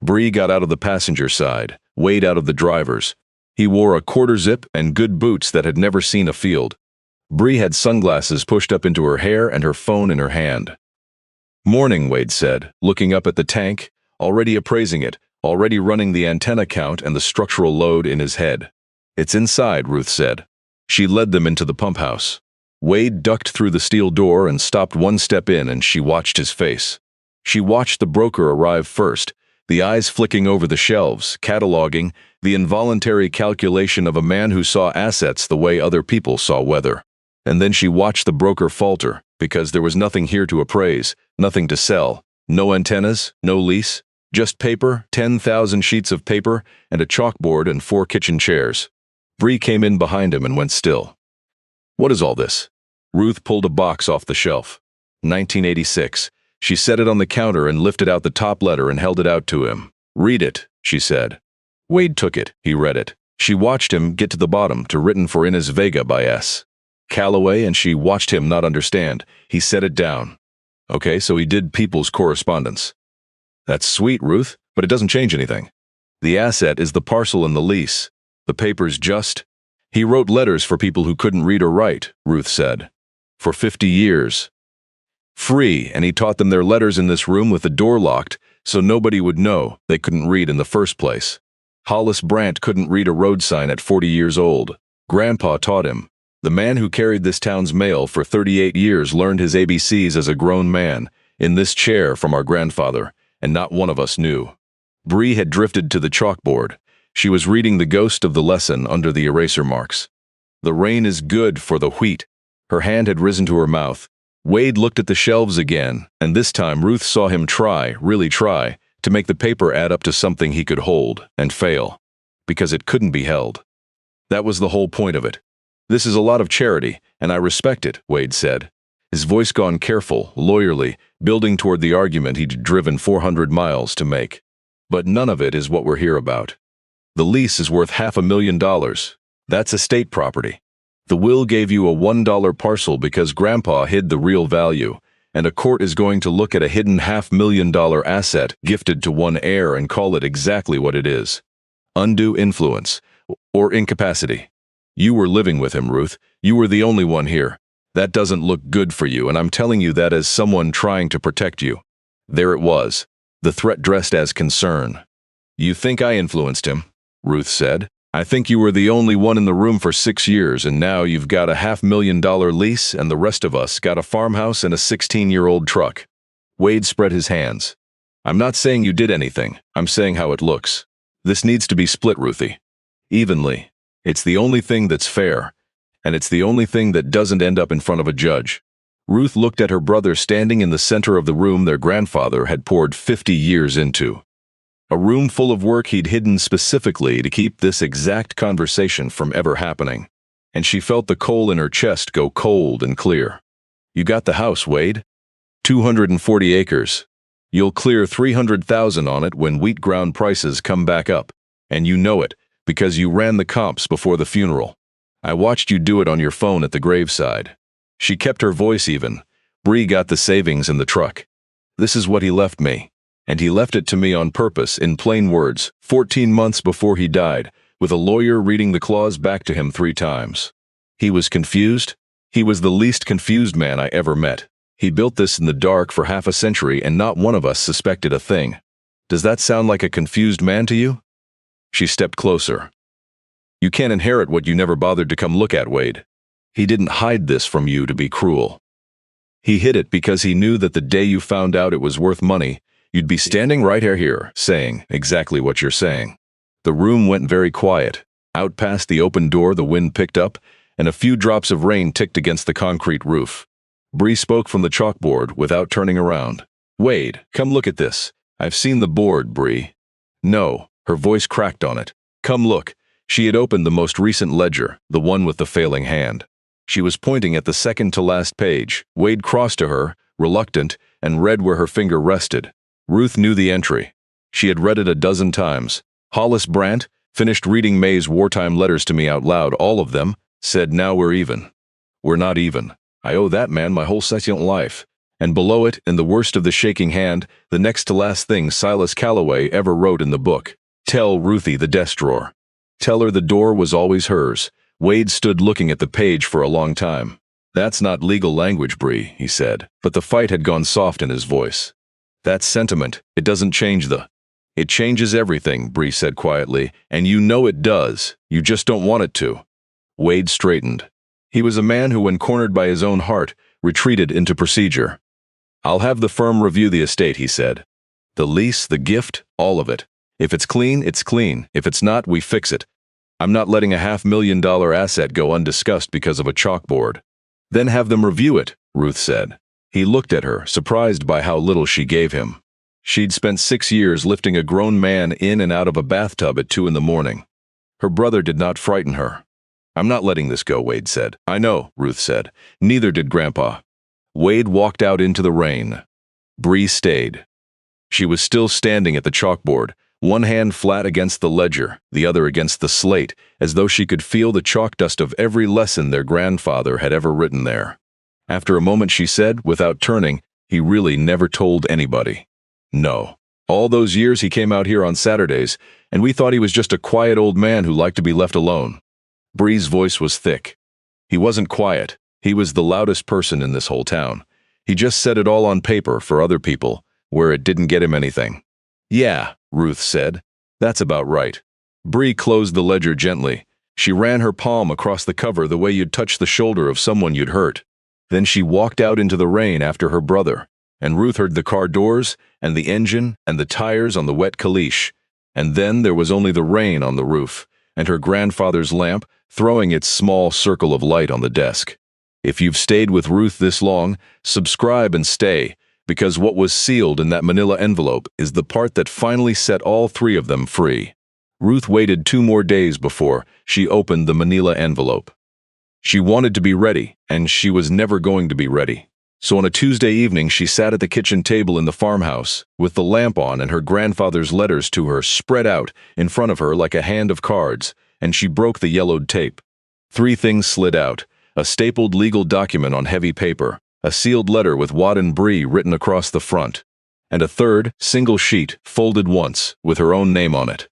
S1: Bree got out of the passenger side, Wade out of the driver's. He wore a quarter zip and good boots that had never seen a field. Bree had sunglasses pushed up into her hair and her phone in her hand. Morning, Wade said, looking up at the tank, already appraising it, already running the antenna count and the structural load in his head. It's inside, Ruth said. She led them into the pump house. Wade ducked through the steel door and stopped one step in, and she watched his face. She watched the broker arrive first, the eyes flicking over the shelves, cataloging, the involuntary calculation of a man who saw assets the way other people saw weather. And then she watched the broker falter, because there was nothing here to appraise, nothing to sell, no antennas, no lease, just paper, 10,000 sheets of paper, and a chalkboard and 4 kitchen chairs. Bree came in behind him and went still. "What is all this?" Ruth pulled a box off the shelf. 1986. She set it on the counter and lifted out the top letter and held it out to him. "Read it," she said. Wade took it. He read it. She watched him get to the bottom to "written for Inez Vega by S. Calloway," and she watched him not understand. He set it down. "Okay, so he did people's correspondence." "That's sweet, Ruth, but it doesn't change anything. The asset is the parcel and the lease. The paper's just—" "He wrote letters for people who couldn't read or write," Ruth said. "For 50 years. Free, and he taught them their letters in this room with the door locked, so nobody would know they couldn't read in the first place. Hollis Brandt couldn't read a road sign at 40 years old. Grandpa taught him. The man who carried this town's mail for 38 years learned his ABCs as a grown man, in this chair from our grandfather, and not one of us knew." Bree had drifted to the chalkboard. She was reading the ghost of the lesson under the eraser marks. "The rain is good for the wheat." Her hand had risen to her mouth. Wade looked at the shelves again, and this time Ruth saw him try, really try, to make the paper add up to something he could hold, and fail. Because it couldn't be held. That was the whole point of it. "This is a lot of charity, and I respect it," Wade said. His voice gone careful, lawyerly, building toward the argument he'd driven 400 miles to make. "But none of it is what we're here about. The lease is worth $500,000. That's estate property. The will gave you a $1 parcel because Grandpa hid the real value, and a court is going to look at a hidden $500,000 asset gifted to one heir and call it exactly what it is. Undue influence, or incapacity. You were living with him, Ruth. You were the only one here. That doesn't look good for you, and I'm telling you that as someone trying to protect you." There it was, the threat dressed as concern. "You think I influenced him," Ruth said. "I think you were the only one in the room for 6 years, and now you've got a $500,000 lease, and the rest of us got a farmhouse and a 16-year-old truck." Wade spread his hands. "I'm not saying you did anything. I'm saying how it looks. This needs to be split, Ruthie. Evenly. It's the only thing that's fair, and it's the only thing that doesn't end up in front of a judge." Ruth looked at her brother standing in the center of the room their grandfather had poured 50 years into. A room full of work he'd hidden specifically to keep this exact conversation from ever happening. And she felt the coal in her chest go cold and clear. "You got the house, Wade. 240 acres. You'll clear 300,000 on it when wheat ground prices come back up. And you know it, because you ran the comps before the funeral. I watched you do it on your phone at the graveside." She kept her voice even. "Bree got the savings in the truck. This is what he left me. And he left it to me on purpose, in plain words, 14 months before he died, with a lawyer reading the clause back to him 3 times. He was confused. He was the least confused man I ever met. He built this in the dark for half a century and not one of us suspected a thing. Does that sound like a confused man to you?" She stepped closer. "You can't inherit what you never bothered to come look at, Wade. He didn't hide this from you to be cruel. He hid it because he knew that the day you found out it was worth money, you'd be standing right here, saying exactly what you're saying." The room went very quiet. Out past the open door the wind picked up, and a few drops of rain ticked against the concrete roof. Bree spoke from the chalkboard without turning around. "Wade, come look at this. I've seen the board, Bree." "No," her voice cracked on it. "Come look." She had opened the most recent ledger, the one with the failing hand. She was pointing at the second to last page. Wade crossed to her, reluctant, and read where her finger rested. Ruth knew the entry. She had read it a dozen times. Hollis Brandt, finished reading May's wartime letters to me out loud, all of them, said, "Now we're even." We're not even. I owe that man my whole second life. And below it, in the worst of the shaking hand, the next to last thing Silas Calloway ever wrote in the book. "Tell Ruthie the desk drawer. Tell her the door was always hers." Wade stood looking at the page for a long time. "That's not legal language, Bree," he said, but the fight had gone soft in his voice. "That's sentiment. It doesn't change the—" "It changes everything," Bree said quietly, "and you know it does. You just don't want it to." Wade straightened. He was a man who, when cornered by his own heart, retreated into procedure. "I'll have the firm review the estate," he said. The lease, the gift, all of it. If it's clean, it's clean. If it's not, we fix it. I'm not letting a $500,000 asset go undiscussed because of a chalkboard. Then have them review it, Ruth said. He looked at her, surprised by how little she gave him. She'd spent 6 years lifting a grown man in and out of a bathtub at 2 in the morning. Her brother did not frighten her. I'm not letting this go, Wade said. I know, Ruth said. Neither did Grandpa. Wade walked out into the rain. Bree stayed. She was still standing at the chalkboard, one hand flat against the ledger, the other against the slate, as though she could feel the chalk dust of every lesson their grandfather had ever written there. After a moment she said, without turning, he really never told anybody. No. All those years he came out here on Saturdays, and we thought he was just a quiet old man who liked to be left alone. Bree's voice was thick. He wasn't quiet. He was the loudest person in this whole town. He just said it all on paper for other people, where it didn't get him anything. Yeah, Ruth said. That's about right. Bree closed the ledger gently. She ran her palm across the cover the way you'd touch the shoulder of someone you'd hurt. Then she walked out into the rain after her brother, and Ruth heard the car doors, and the engine, and the tires on the wet caliche. And then there was only the rain on the roof, and her grandfather's lamp throwing its small circle of light on the desk. If you've stayed with Ruth this long, subscribe and stay, because what was sealed in that manila envelope is the part that finally set all 3 of them free. Ruth waited 2 more days before she opened the manila envelope. She wanted to be ready, and she was never going to be ready. So on a Tuesday evening she sat at the kitchen table in the farmhouse, with the lamp on and her grandfather's letters to her spread out in front of her like a hand of cards, and she broke the yellowed tape. 3 things slid out: a stapled legal document on heavy paper, a sealed letter with Watt and Bree written across the front, and a third, single sheet, folded once, with her own name on it.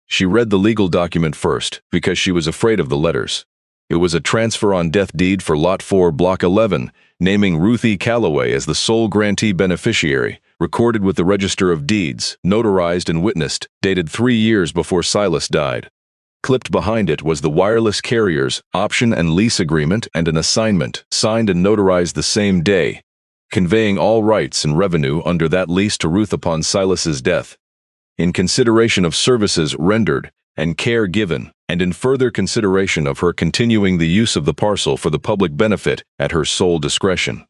S1: She read the legal document first, because she was afraid of the letters. It was a transfer on death deed for Lot 4, Block 11, naming Ruth E. Calloway as the sole grantee beneficiary, recorded with the Register of Deeds, notarized and witnessed, dated 3 years before Silas died. Clipped behind it was the wireless carrier's option and lease agreement and an assignment, signed and notarized the same day, conveying all rights and revenue under that lease to Ruth upon Silas's death, in consideration of services rendered and care given, and in further consideration of her continuing the use of the parcel for the public benefit at her sole discretion.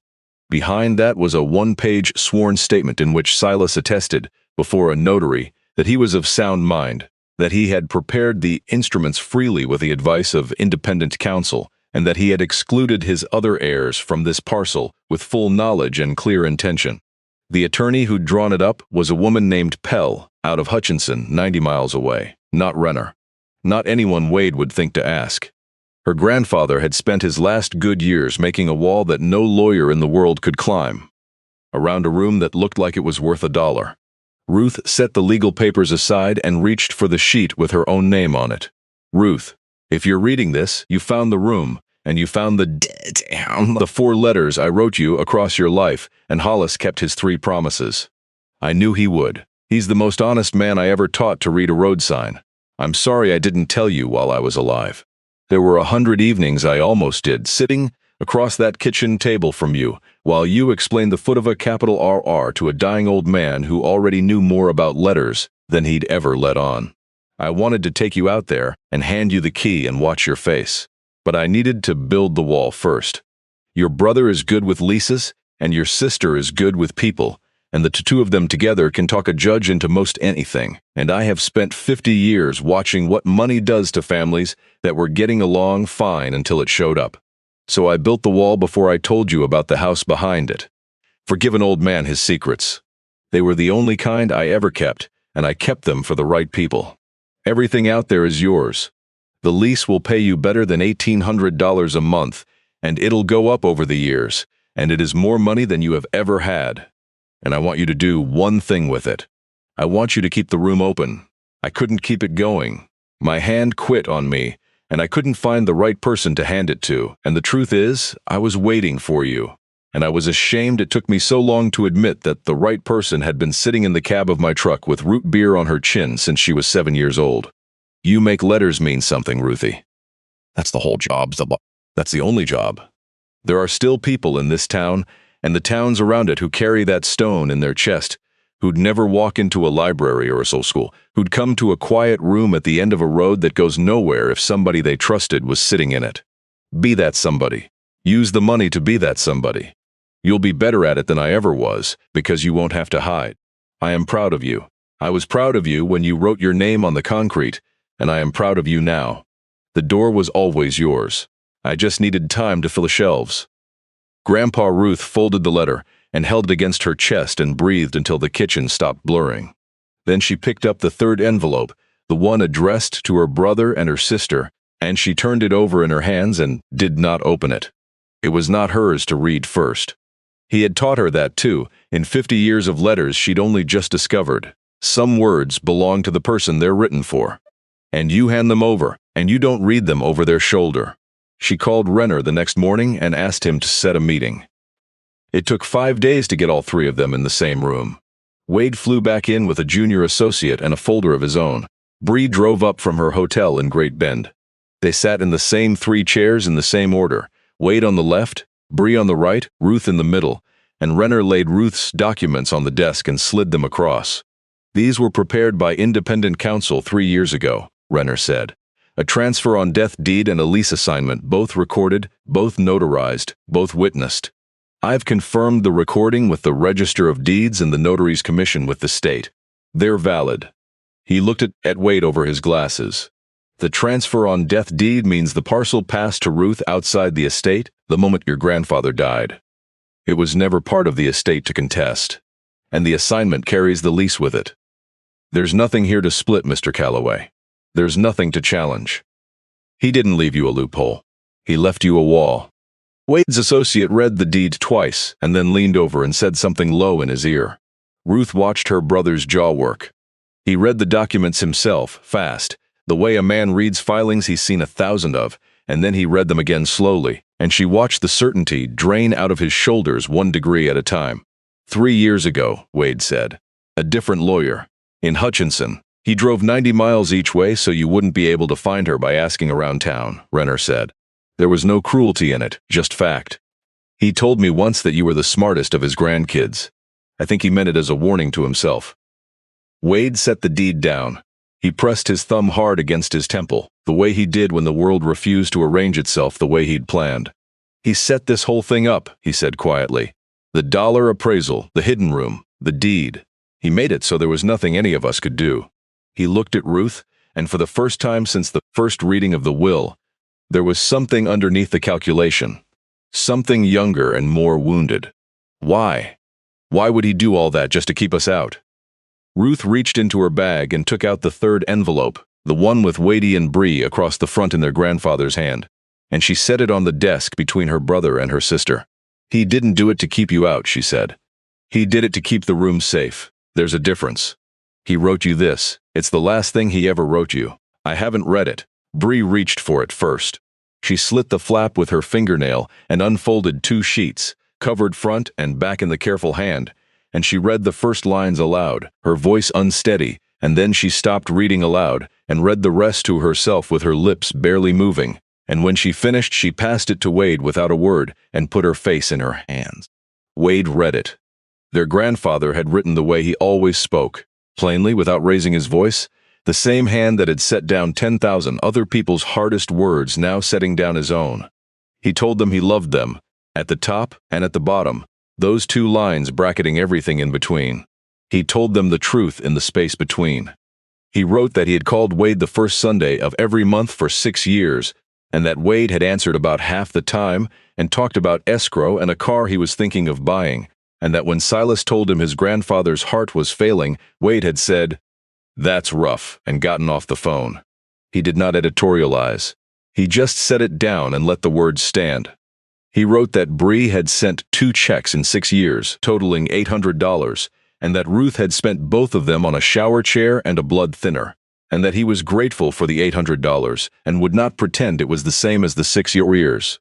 S1: Behind that was a 1-page sworn statement in which Silas attested, before a notary, that he was of sound mind, that he had prepared the instruments freely with the advice of independent counsel, and that he had excluded his other heirs from this parcel with full knowledge and clear intention. The attorney who'd drawn it up was a woman named Pell, out of Hutchinson, 90 miles away, not Renner. Not anyone Wade would think to ask. Her grandfather had spent his last good years making a wall that no lawyer in the world could climb, around a room that looked like it was worth $1. Ruth set the legal papers aside and reached for the sheet with her own name on it. Ruth, if you're reading this, you found the room, and you found the 4 letters I wrote you across your life, and Hollis kept his 3 promises. I knew he would. He's the most honest man I ever taught to read a road sign. I'm sorry I didn't tell you while I was alive. There were 100 evenings I almost did, sitting across that kitchen table from you, while you explained the foot of a capital RR to a dying old man who already knew more about letters than he'd ever let on. I wanted to take you out there and hand you the key and watch your face, but I needed to build the wall first. Your brother is good with leases, and your sister is good with people, and the 2 of them together can talk a judge into most anything, and I have spent 50 years watching what money does to families that were getting along fine until it showed up. So I built the wall before I told you about the house behind it. Forgive an old man his secrets. They were the only kind I ever kept, and I kept them for the right people. Everything out there is yours. The lease will pay you better than $1,800 a month, and it'll go up over the years, and it is more money than you have ever had. And I want you to do one thing with it. I want you to keep the room open. I couldn't keep it going. My hand quit on me, and I couldn't find the right person to hand it to, and the truth is, I was waiting for you, and I was ashamed it took me so long to admit that the right person had been sitting in the cab of my truck with root beer on her chin since she was 7 years old. You make letters mean something, Ruthie. That's the whole job. That's the only job. There are still people in this town, and the towns around it who carry that stone in their chest, who'd never walk into a library or a soul school, who'd come to a quiet room at the end of a road that goes nowhere if somebody they trusted was sitting in it. Be that somebody. Use the money to be that somebody. You'll be better at it than I ever was, because you won't have to hide. I am proud of you. I was proud of you when you wrote your name on the concrete, and I am proud of you now. The door was always yours. I just needed time to fill the shelves. Grandpa Ruth folded the letter and held it against her chest and breathed until the kitchen stopped blurring. Then she picked up the third envelope, the one addressed to her brother and her sister, and she turned it over in her hands and did not open it. It was not hers to read first. He had taught her that too. In 50 years of letters she'd only just discovered. Some words belong to the person they're written for. And you hand them over, and you don't read them over their shoulder. She called Renner the next morning and asked him to set a meeting. It took 5 days to get all three of them in the same room. Wade flew back in with a junior associate and a folder of his own. Bree drove up from her hotel in Great Bend. They sat in the same 3 chairs in the same order. Wade on the left, Bree on the right, Ruth in the middle, and Renner laid Ruth's documents on the desk and slid them across. These were prepared by independent counsel 3 years ago, Renner said. A transfer on death deed and a lease assignment, both recorded, both notarized, both witnessed. I've confirmed the recording with the Register of Deeds and the Notary's Commission with the state. They're valid. He looked at Wade over his glasses. The transfer on death deed means the parcel passed to Ruth outside the estate the moment your grandfather died. It was never part of the estate to contest, and the assignment carries the lease with it. There's nothing here to split, Mr. Calloway. There's nothing to challenge. He didn't leave you a loophole. He left you a wall. Wade's associate read the deed twice and then leaned over and said something low in his ear. Ruth watched her brother's jaw work. He read the documents himself, fast, the way a man reads filings he's seen 1,000 of, and then he read them again slowly, and she watched the certainty drain out of his shoulders 1 degree at a time. 3 years ago, Wade said. A different lawyer. In Hutchinson. He drove 90 miles each way so you wouldn't be able to find her by asking around town, Renner said. There was no cruelty in it, just fact. He told me once that you were the smartest of his grandkids. I think he meant it as a warning to himself. Wade set the deed down. He pressed his thumb hard against his temple, the way he did when the world refused to arrange itself the way he'd planned. He set this whole thing up, he said quietly. The dollar appraisal, the hidden room, the deed. He made it so there was nothing any of us could do. He looked at Ruth, and for the first time since the first reading of the will, there was something underneath the calculation. Something younger and more wounded. Why? Why would he do all that just to keep us out? Ruth reached into her bag and took out the third envelope, the one with Wade and Bree across the front in their grandfather's hand, and she set it on the desk between her brother and her sister. He didn't do it to keep you out, she said. He did it to keep the room safe. There's a difference. He wrote you this. It's the last thing he ever wrote you. I haven't read it. Bree reached for it first. She slit the flap with her fingernail and unfolded 2 sheets, covered front and back in the careful hand, and she read the first lines aloud, her voice unsteady, and then she stopped reading aloud and read the rest to herself with her lips barely moving, and when she finished she passed it to Wade without a word and put her face in her hands. Wade read it. Their grandfather had written the way he always spoke, plainly without raising his voice, the same hand that had set down 10,000 other people's hardest words now setting down his own. He told them he loved them, at the top and at the bottom, those 2 lines bracketing everything in between. He told them the truth in the space between. He wrote that he had called Wade the first Sunday of every month for 6 years, and that Wade had answered about half the time and talked about escrow and a car he was thinking of buying, and that when Silas told him his grandfather's heart was failing, Wade had said, "That's rough," and gotten off the phone. He did not editorialize. He just set it down and let the words stand. He wrote that Bree had sent 2 checks in 6 years, totaling $800, and that Ruth had spent both of them on a shower chair and a blood thinner, and that he was grateful for the $800 and would not pretend it was the same as the 6 years.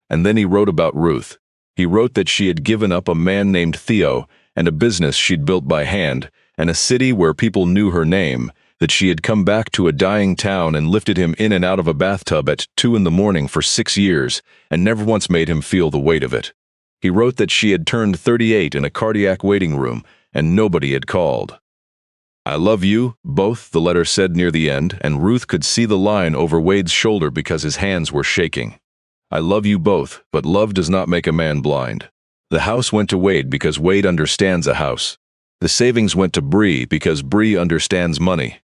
S1: And then he wrote about Ruth. He wrote that she had given up a man named Theo and a business she'd built by hand and a city where people knew her name, that she had come back to a dying town and lifted him in and out of a bathtub at 2 in the morning for 6 years and never once made him feel the weight of it. He wrote that she had turned 38 in a cardiac waiting room and nobody had called. "I love you, both," the letter said near the end, and Ruth could see the line over Wade's shoulder because his hands were shaking. "I love you both, but love does not make a man blind." The house went to Wade because Wade understands a house. The savings went to Bree because Bree understands money.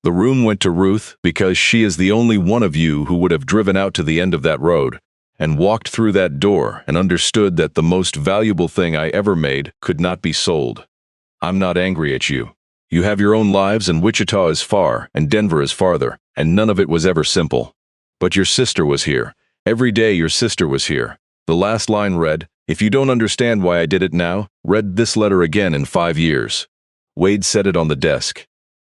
S1: The room went to Ruth because she is the only one of you who would have driven out to the end of that road and walked through that door and understood that the most valuable thing I ever made could not be sold. I'm not angry at you. You have your own lives, and Wichita is far, and Denver is farther, and none of it was ever simple. But your sister was here. Every day your sister was here. The last line read, "If you don't understand why I did it now, read this letter again in 5 years." Wade set it on the desk.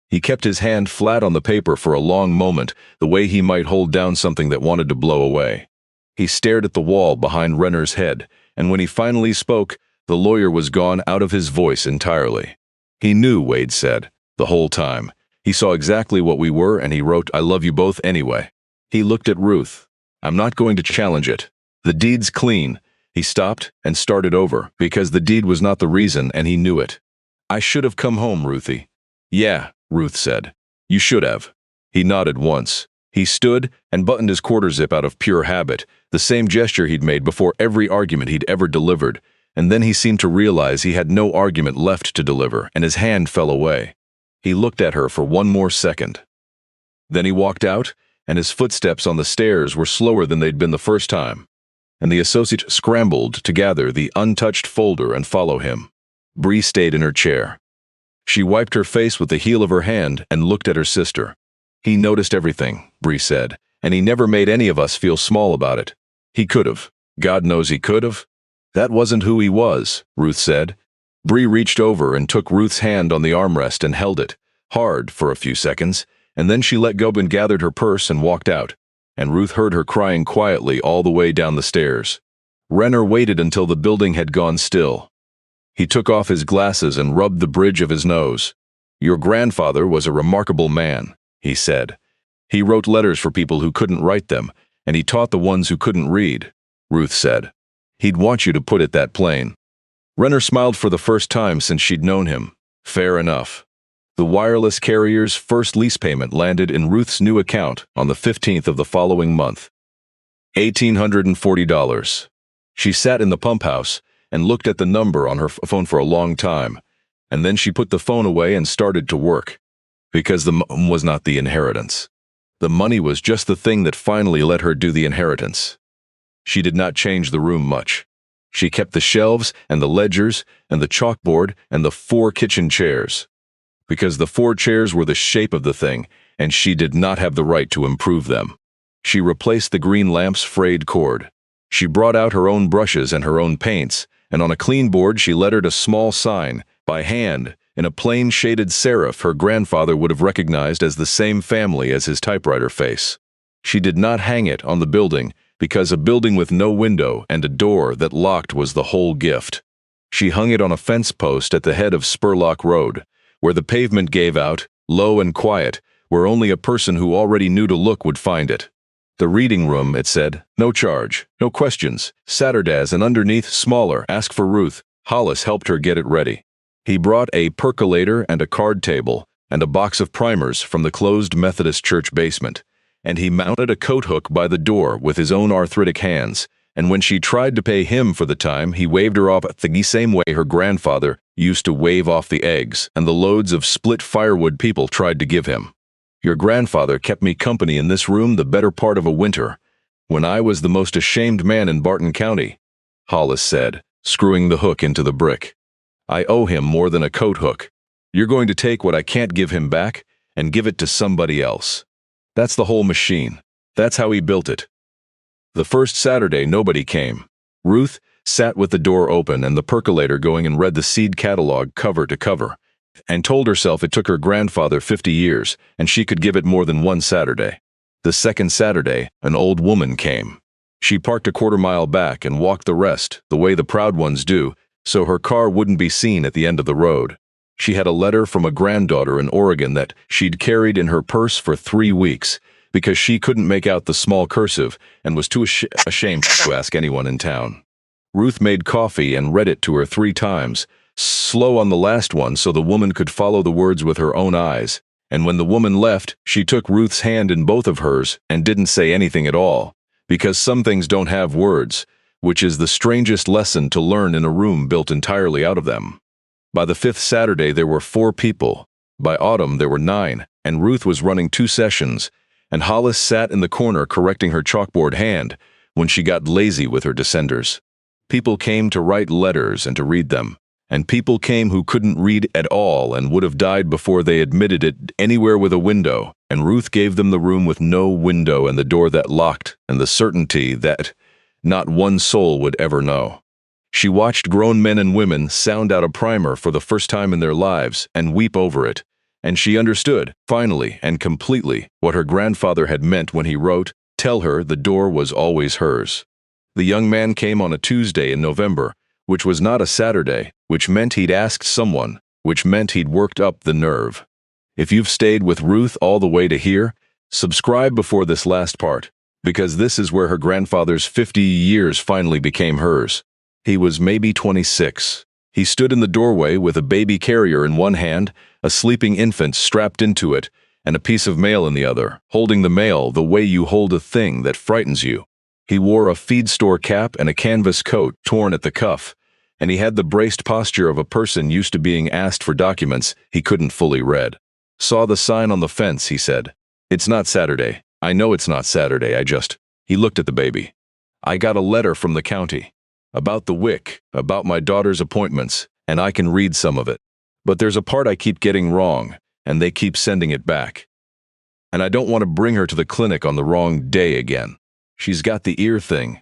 S1: He kept his hand flat on the paper for a long moment, the way he might hold down something that wanted to blow away. He stared at the wall behind Renner's head, and when he finally spoke, the lawyer was gone out of his voice entirely. He knew, Wade said, the whole time. He saw exactly what we were, and he wrote, "I love you both anyway." He looked at Ruth. "I'm not going to challenge it. The deed's clean." He stopped and started over, because the deed was not the reason, and he knew it. "I should have come home, Ruthie." "Yeah," Ruth said. "You should have." He nodded once. He stood and buttoned his quarter zip out of pure habit, the same gesture he'd made before every argument he'd ever delivered, and then he seemed to realize he had no argument left to deliver, and his hand fell away. He looked at her for one more second. Then he walked out, and his footsteps on the stairs were slower than they'd been the first time, and the associate scrambled to gather the untouched folder and follow him. Bree stayed in her chair. She wiped her face with the heel of her hand and looked at her sister. "He noticed everything," Bree said, "and he never made any of us feel small about it. He could have. God knows he could have. That wasn't who he was," Ruth said. Bree reached over and took Ruth's hand on the armrest and held it, hard, for a few seconds, and then she let go and gathered her purse and walked out, and Ruth heard her crying quietly all the way down the stairs. Renner waited until the building had gone still. He took off his glasses and rubbed the bridge of his nose. "Your grandfather was a remarkable man," he said. "He wrote letters for people who couldn't write them, and he taught the ones who couldn't read," Ruth said. "He'd want you to put it that plain." Renner smiled for the first time since she'd known him. Fair enough. The wireless carrier's first lease payment landed in Ruth's new account on the 15th of the following month. $1,840. She sat in the pump house and looked at the number on her phone for a long time, and then she put the phone away and started to work. Because the money was not the inheritance. The money was just the thing that finally let her do the inheritance. She did not change the room much. She kept the shelves and the ledgers and the chalkboard and the 4 kitchen chairs. Because the 4 chairs were the shape of the thing, and she did not have the right to improve them. She replaced the green lamp's frayed cord. She brought out her own brushes and her own paints, and on a clean board she lettered a small sign, by hand, in a plain shaded serif her grandfather would have recognized as the same family as his typewriter face. She did not hang it on the building, because a building with no window and a door that locked was the whole gift. She hung it on a fence post at the head of Spurlock Road, where the pavement gave out, low and quiet, where only a person who already knew to look would find it. The reading room, it said, no charge, no questions, Saturdays, and underneath, smaller, ask for Ruth. Hollis helped her get it ready. He brought a percolator and a card table and a box of primers from the closed Methodist church basement, and he mounted a coat hook by the door with his own arthritic hands, and when she tried to pay him for the time, he waved her off the same way her grandfather used to wave off the eggs and the loads of split firewood people tried to give him. Your grandfather kept me company in this room the better part of a winter, when I was the most ashamed man in Barton County, Hollis said, screwing the hook into the brick. I owe him more than a coat hook. You're going to take what I can't give him back and give it to somebody else. That's the whole machine. That's how he built it. The first Saturday, nobody came. Ruth sat with the door open and the percolator going and read the seed catalog cover to cover, and told herself it took her grandfather 50 years, and she could give it more than one Saturday. The second Saturday, an old woman came. She parked a quarter-mile back and walked the rest, the way the proud ones do, so her car wouldn't be seen at the end of the road. She had a letter from a granddaughter in Oregon that she'd carried in her purse for 3 weeks, because she couldn't make out the small cursive and was too ashamed to ask anyone in town. Ruth made coffee and read it to her 3 times, slow on the last one so the woman could follow the words with her own eyes. And when the woman left, she took Ruth's hand in both of hers and didn't say anything at all, because some things don't have words, which is the strangest lesson to learn in a room built entirely out of them. By the fifth Saturday, there were 4 people. By autumn, there were 9, and Ruth was running 2 sessions, and Hollis sat in the corner correcting her chalkboard hand when she got lazy with her descenders. People came to write letters and to read them, and people came who couldn't read at all and would have died before they admitted it anywhere with a window, and Ruth gave them the room with no window and the door that locked and the certainty that not one soul would ever know. She watched grown men and women sound out a primer for the first time in their lives and weep over it, and she understood, finally and completely, what her grandfather had meant when he wrote, "Tell her the door was always hers." The young man came on a Tuesday in November, which was not a Saturday, which meant he'd asked someone, which meant he'd worked up the nerve. If you've stayed with Ruth all the way to here, subscribe before this last part, because this is where her grandfather's 50 years finally became hers. He was maybe 26. He stood in the doorway with a baby carrier in one hand, a sleeping infant strapped into it, and a piece of mail in the other, holding the mail the way you hold a thing that frightens you. He wore a feed store cap and a canvas coat torn at the cuff, and he had the braced posture of a person used to being asked for documents he couldn't fully read. "Saw the sign on the fence," he said. "It's not Saturday. I know it's not Saturday, He looked at the baby. "I got a letter from the county. About the WIC, about my daughter's appointments, and I can read some of it. But there's a part I keep getting wrong, and they keep sending it back. And I don't want to bring her to the clinic on the wrong day again. She's got the ear thing."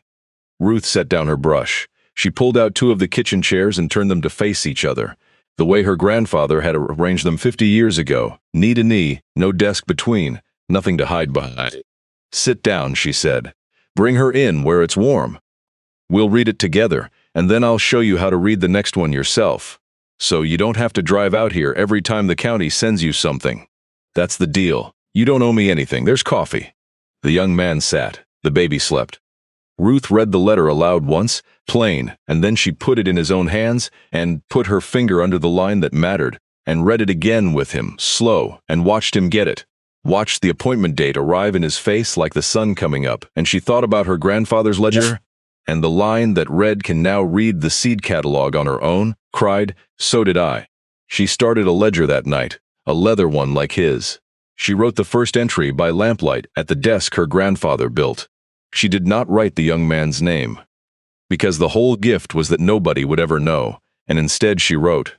S1: Ruth set down her brush. She pulled out 2 of the kitchen chairs and turned them to face each other, the way her grandfather had arranged them 50 years ago, knee to knee, no desk between, nothing to hide behind. "Sit down," she said. "Bring her in where it's warm. We'll read it together, and then I'll show you how to read the next one yourself. So you don't have to drive out here every time the county sends you something. That's the deal. You don't owe me anything. There's coffee." The young man sat. The baby slept. Ruth read the letter aloud once, plain, and then she put it in his own hands and put her finger under the line that mattered, and read it again with him, slow, and watched him get it. Watched the appointment date arrive in his face like the sun coming up, and she thought about her grandfather's ledger, and the line that read, "Can now read the seed catalog on her own," cried, "So did I." She started a ledger that night, a leather one like his. She wrote the first entry by lamplight at the desk her grandfather built. She did not write the young man's name, because the whole gift was that nobody would ever know, and instead she wrote,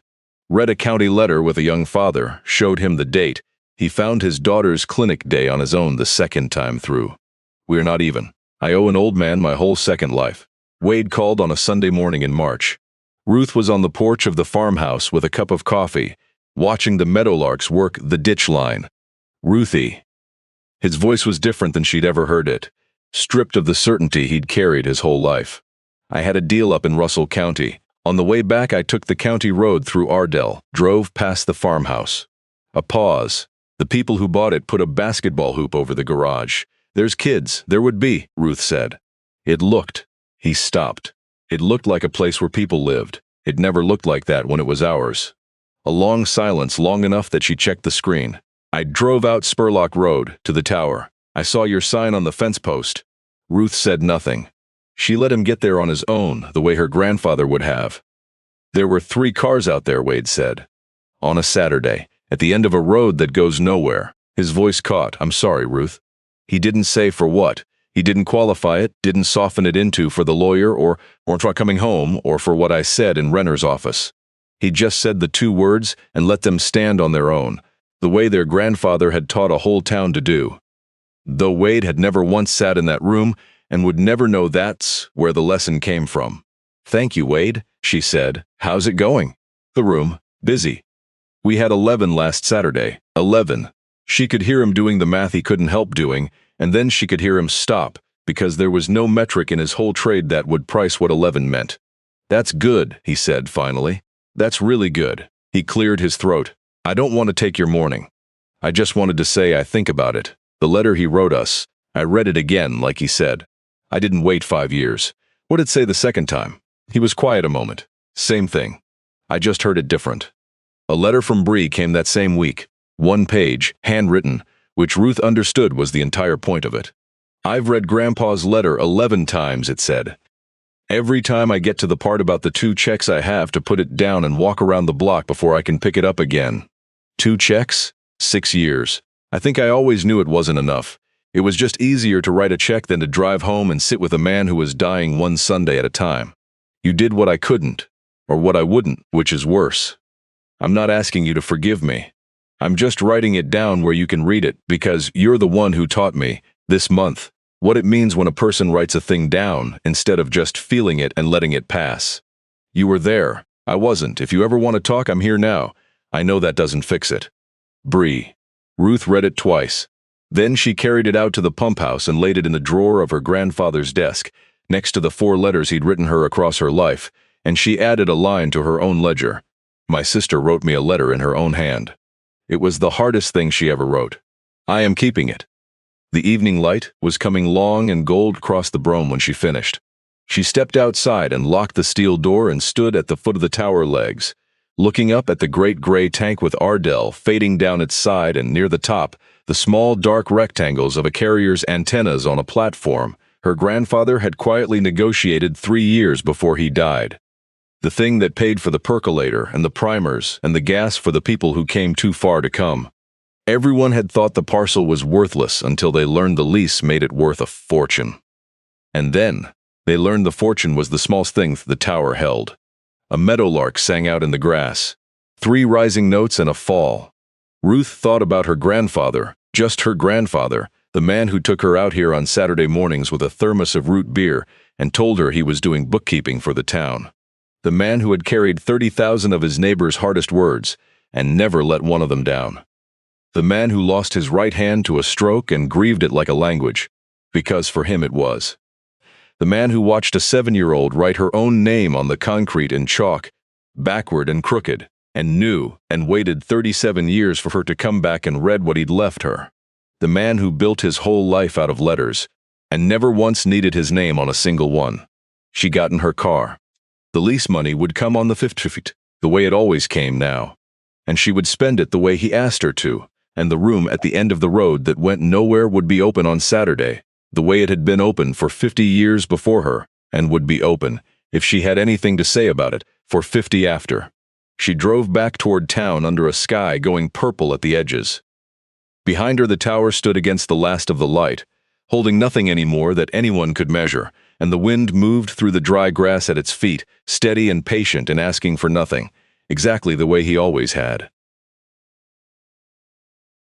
S1: read a county letter with a young father, showed him the date. He found his daughter's clinic day on his own the second time through. "We're not even. I owe an old man my whole second life." Wade called on a Sunday morning in March. Ruth was on the porch of the farmhouse with a cup of coffee, watching the meadowlarks work the ditch line. "Ruthie." His voice was different than she'd ever heard it, stripped of the certainty he'd carried his whole life. "I had a deal up in Russell County. On the way back I took the county road through Ardell, drove past the farmhouse." A pause. "The people who bought it put a basketball hoop over the garage. There's kids, there would be," Ruth said. "It looked." He stopped. "It looked like a place where people lived. It never looked like that when it was ours." A long silence, long enough that she checked the screen. "I drove out Spurlock Road, to the tower. I saw your sign on the fence post." Ruth said nothing. She let him get there on his own, the way her grandfather would have. "There were 3 cars out there," Wade said. "On a Saturday, at the end of a road that goes nowhere." His voice caught. "I'm sorry, Ruth." He didn't say for what. He didn't qualify it, didn't soften it into for the lawyer or try coming home or for what I said in Renner's office. He just said the 2 words and let them stand on their own, the way their grandfather had taught a whole town to do. Though Wade had never once sat in that room and would never know that's where the lesson came from. "Thank you, Wade," she said. "How's it going?" "The room. Busy. We had 11 last Saturday. 11. She could hear him doing the math he couldn't help doing, and then she could hear him stop, because there was no metric in his whole trade that would price what 11 meant. "That's good," he said finally. "That's really good." He cleared his throat. "I don't want to take your morning. I just wanted to say I think about it. The letter he wrote us. I read it again, like he said. I didn't wait 5 years. What'd it say the second time?" He was quiet a moment. "Same thing. I just heard it different. A letter from Bree came that same week. 1 page, handwritten, which Ruth understood was the entire point of it. "I've read Grandpa's letter 11 times, it said. "Every time I get to the part about the 2 checks I have to put it down and walk around the block before I can pick it up again. 2 checks? 6 years. I think I always knew it wasn't enough. It was just easier to write a check than to drive home and sit with a man who was dying one Sunday at a time. You did what I couldn't, or what I wouldn't, which is worse. I'm not asking you to forgive me. I'm just writing it down where you can read it, because you're the one who taught me, this month, what it means when a person writes a thing down instead of just feeling it and letting it pass. You were there. I wasn't. If you ever want to talk, I'm here now. I know that doesn't fix it. Bree." Ruth read it twice. Then she carried it out to the pump house and laid it in the drawer of her grandfather's desk, next to the 4 letters he'd written her across her life, and she added a line to her own ledger. "My sister wrote me a letter in her own hand." It was the hardest thing she ever wrote. "I am keeping it." The evening light was coming long and gold across the brome when she finished. She stepped outside and locked the steel door and stood at the foot of the tower legs, looking up at the great gray tank with Ardell fading down its side, and near the top, the small dark rectangles of a carrier's antennas on a platform her grandfather had quietly negotiated 3 years before he died. The thing that paid for the percolator and the primers and the gas for the people who came too far to come. Everyone had thought the parcel was worthless until they learned the lease made it worth a fortune. And then, they learned the fortune was the smallest thing the tower held. A meadowlark sang out in the grass. 3 rising notes and a fall. Ruth thought about her grandfather, just her grandfather, the man who took her out here on Saturday mornings with a thermos of root beer and told her he was doing bookkeeping for the town. The man who had carried 30,000 of his neighbors' hardest words and never let one of them down. The man who lost his right hand to a stroke and grieved it like a language, because for him it was. The man who watched a 7-year-old write her own name on the concrete in chalk, backward and crooked, and knew and waited 37 years for her to come back and read what he'd left her. The man who built his whole life out of letters and never once needed his name on a single one. She got in her car. The lease money would come on the 5th, the way it always came now, and she would spend it the way he asked her to, and the room at the end of the road that went nowhere would be open on Saturday, the way it had been open for 50 years before her, and would be open, if she had anything to say about it, for 50 after. She drove back toward town under a sky going purple at the edges. Behind her the tower stood against the last of the light, holding nothing anymore that anyone could measure, and the wind moved through the dry grass at its feet, steady and patient and asking for nothing, exactly the way he always had.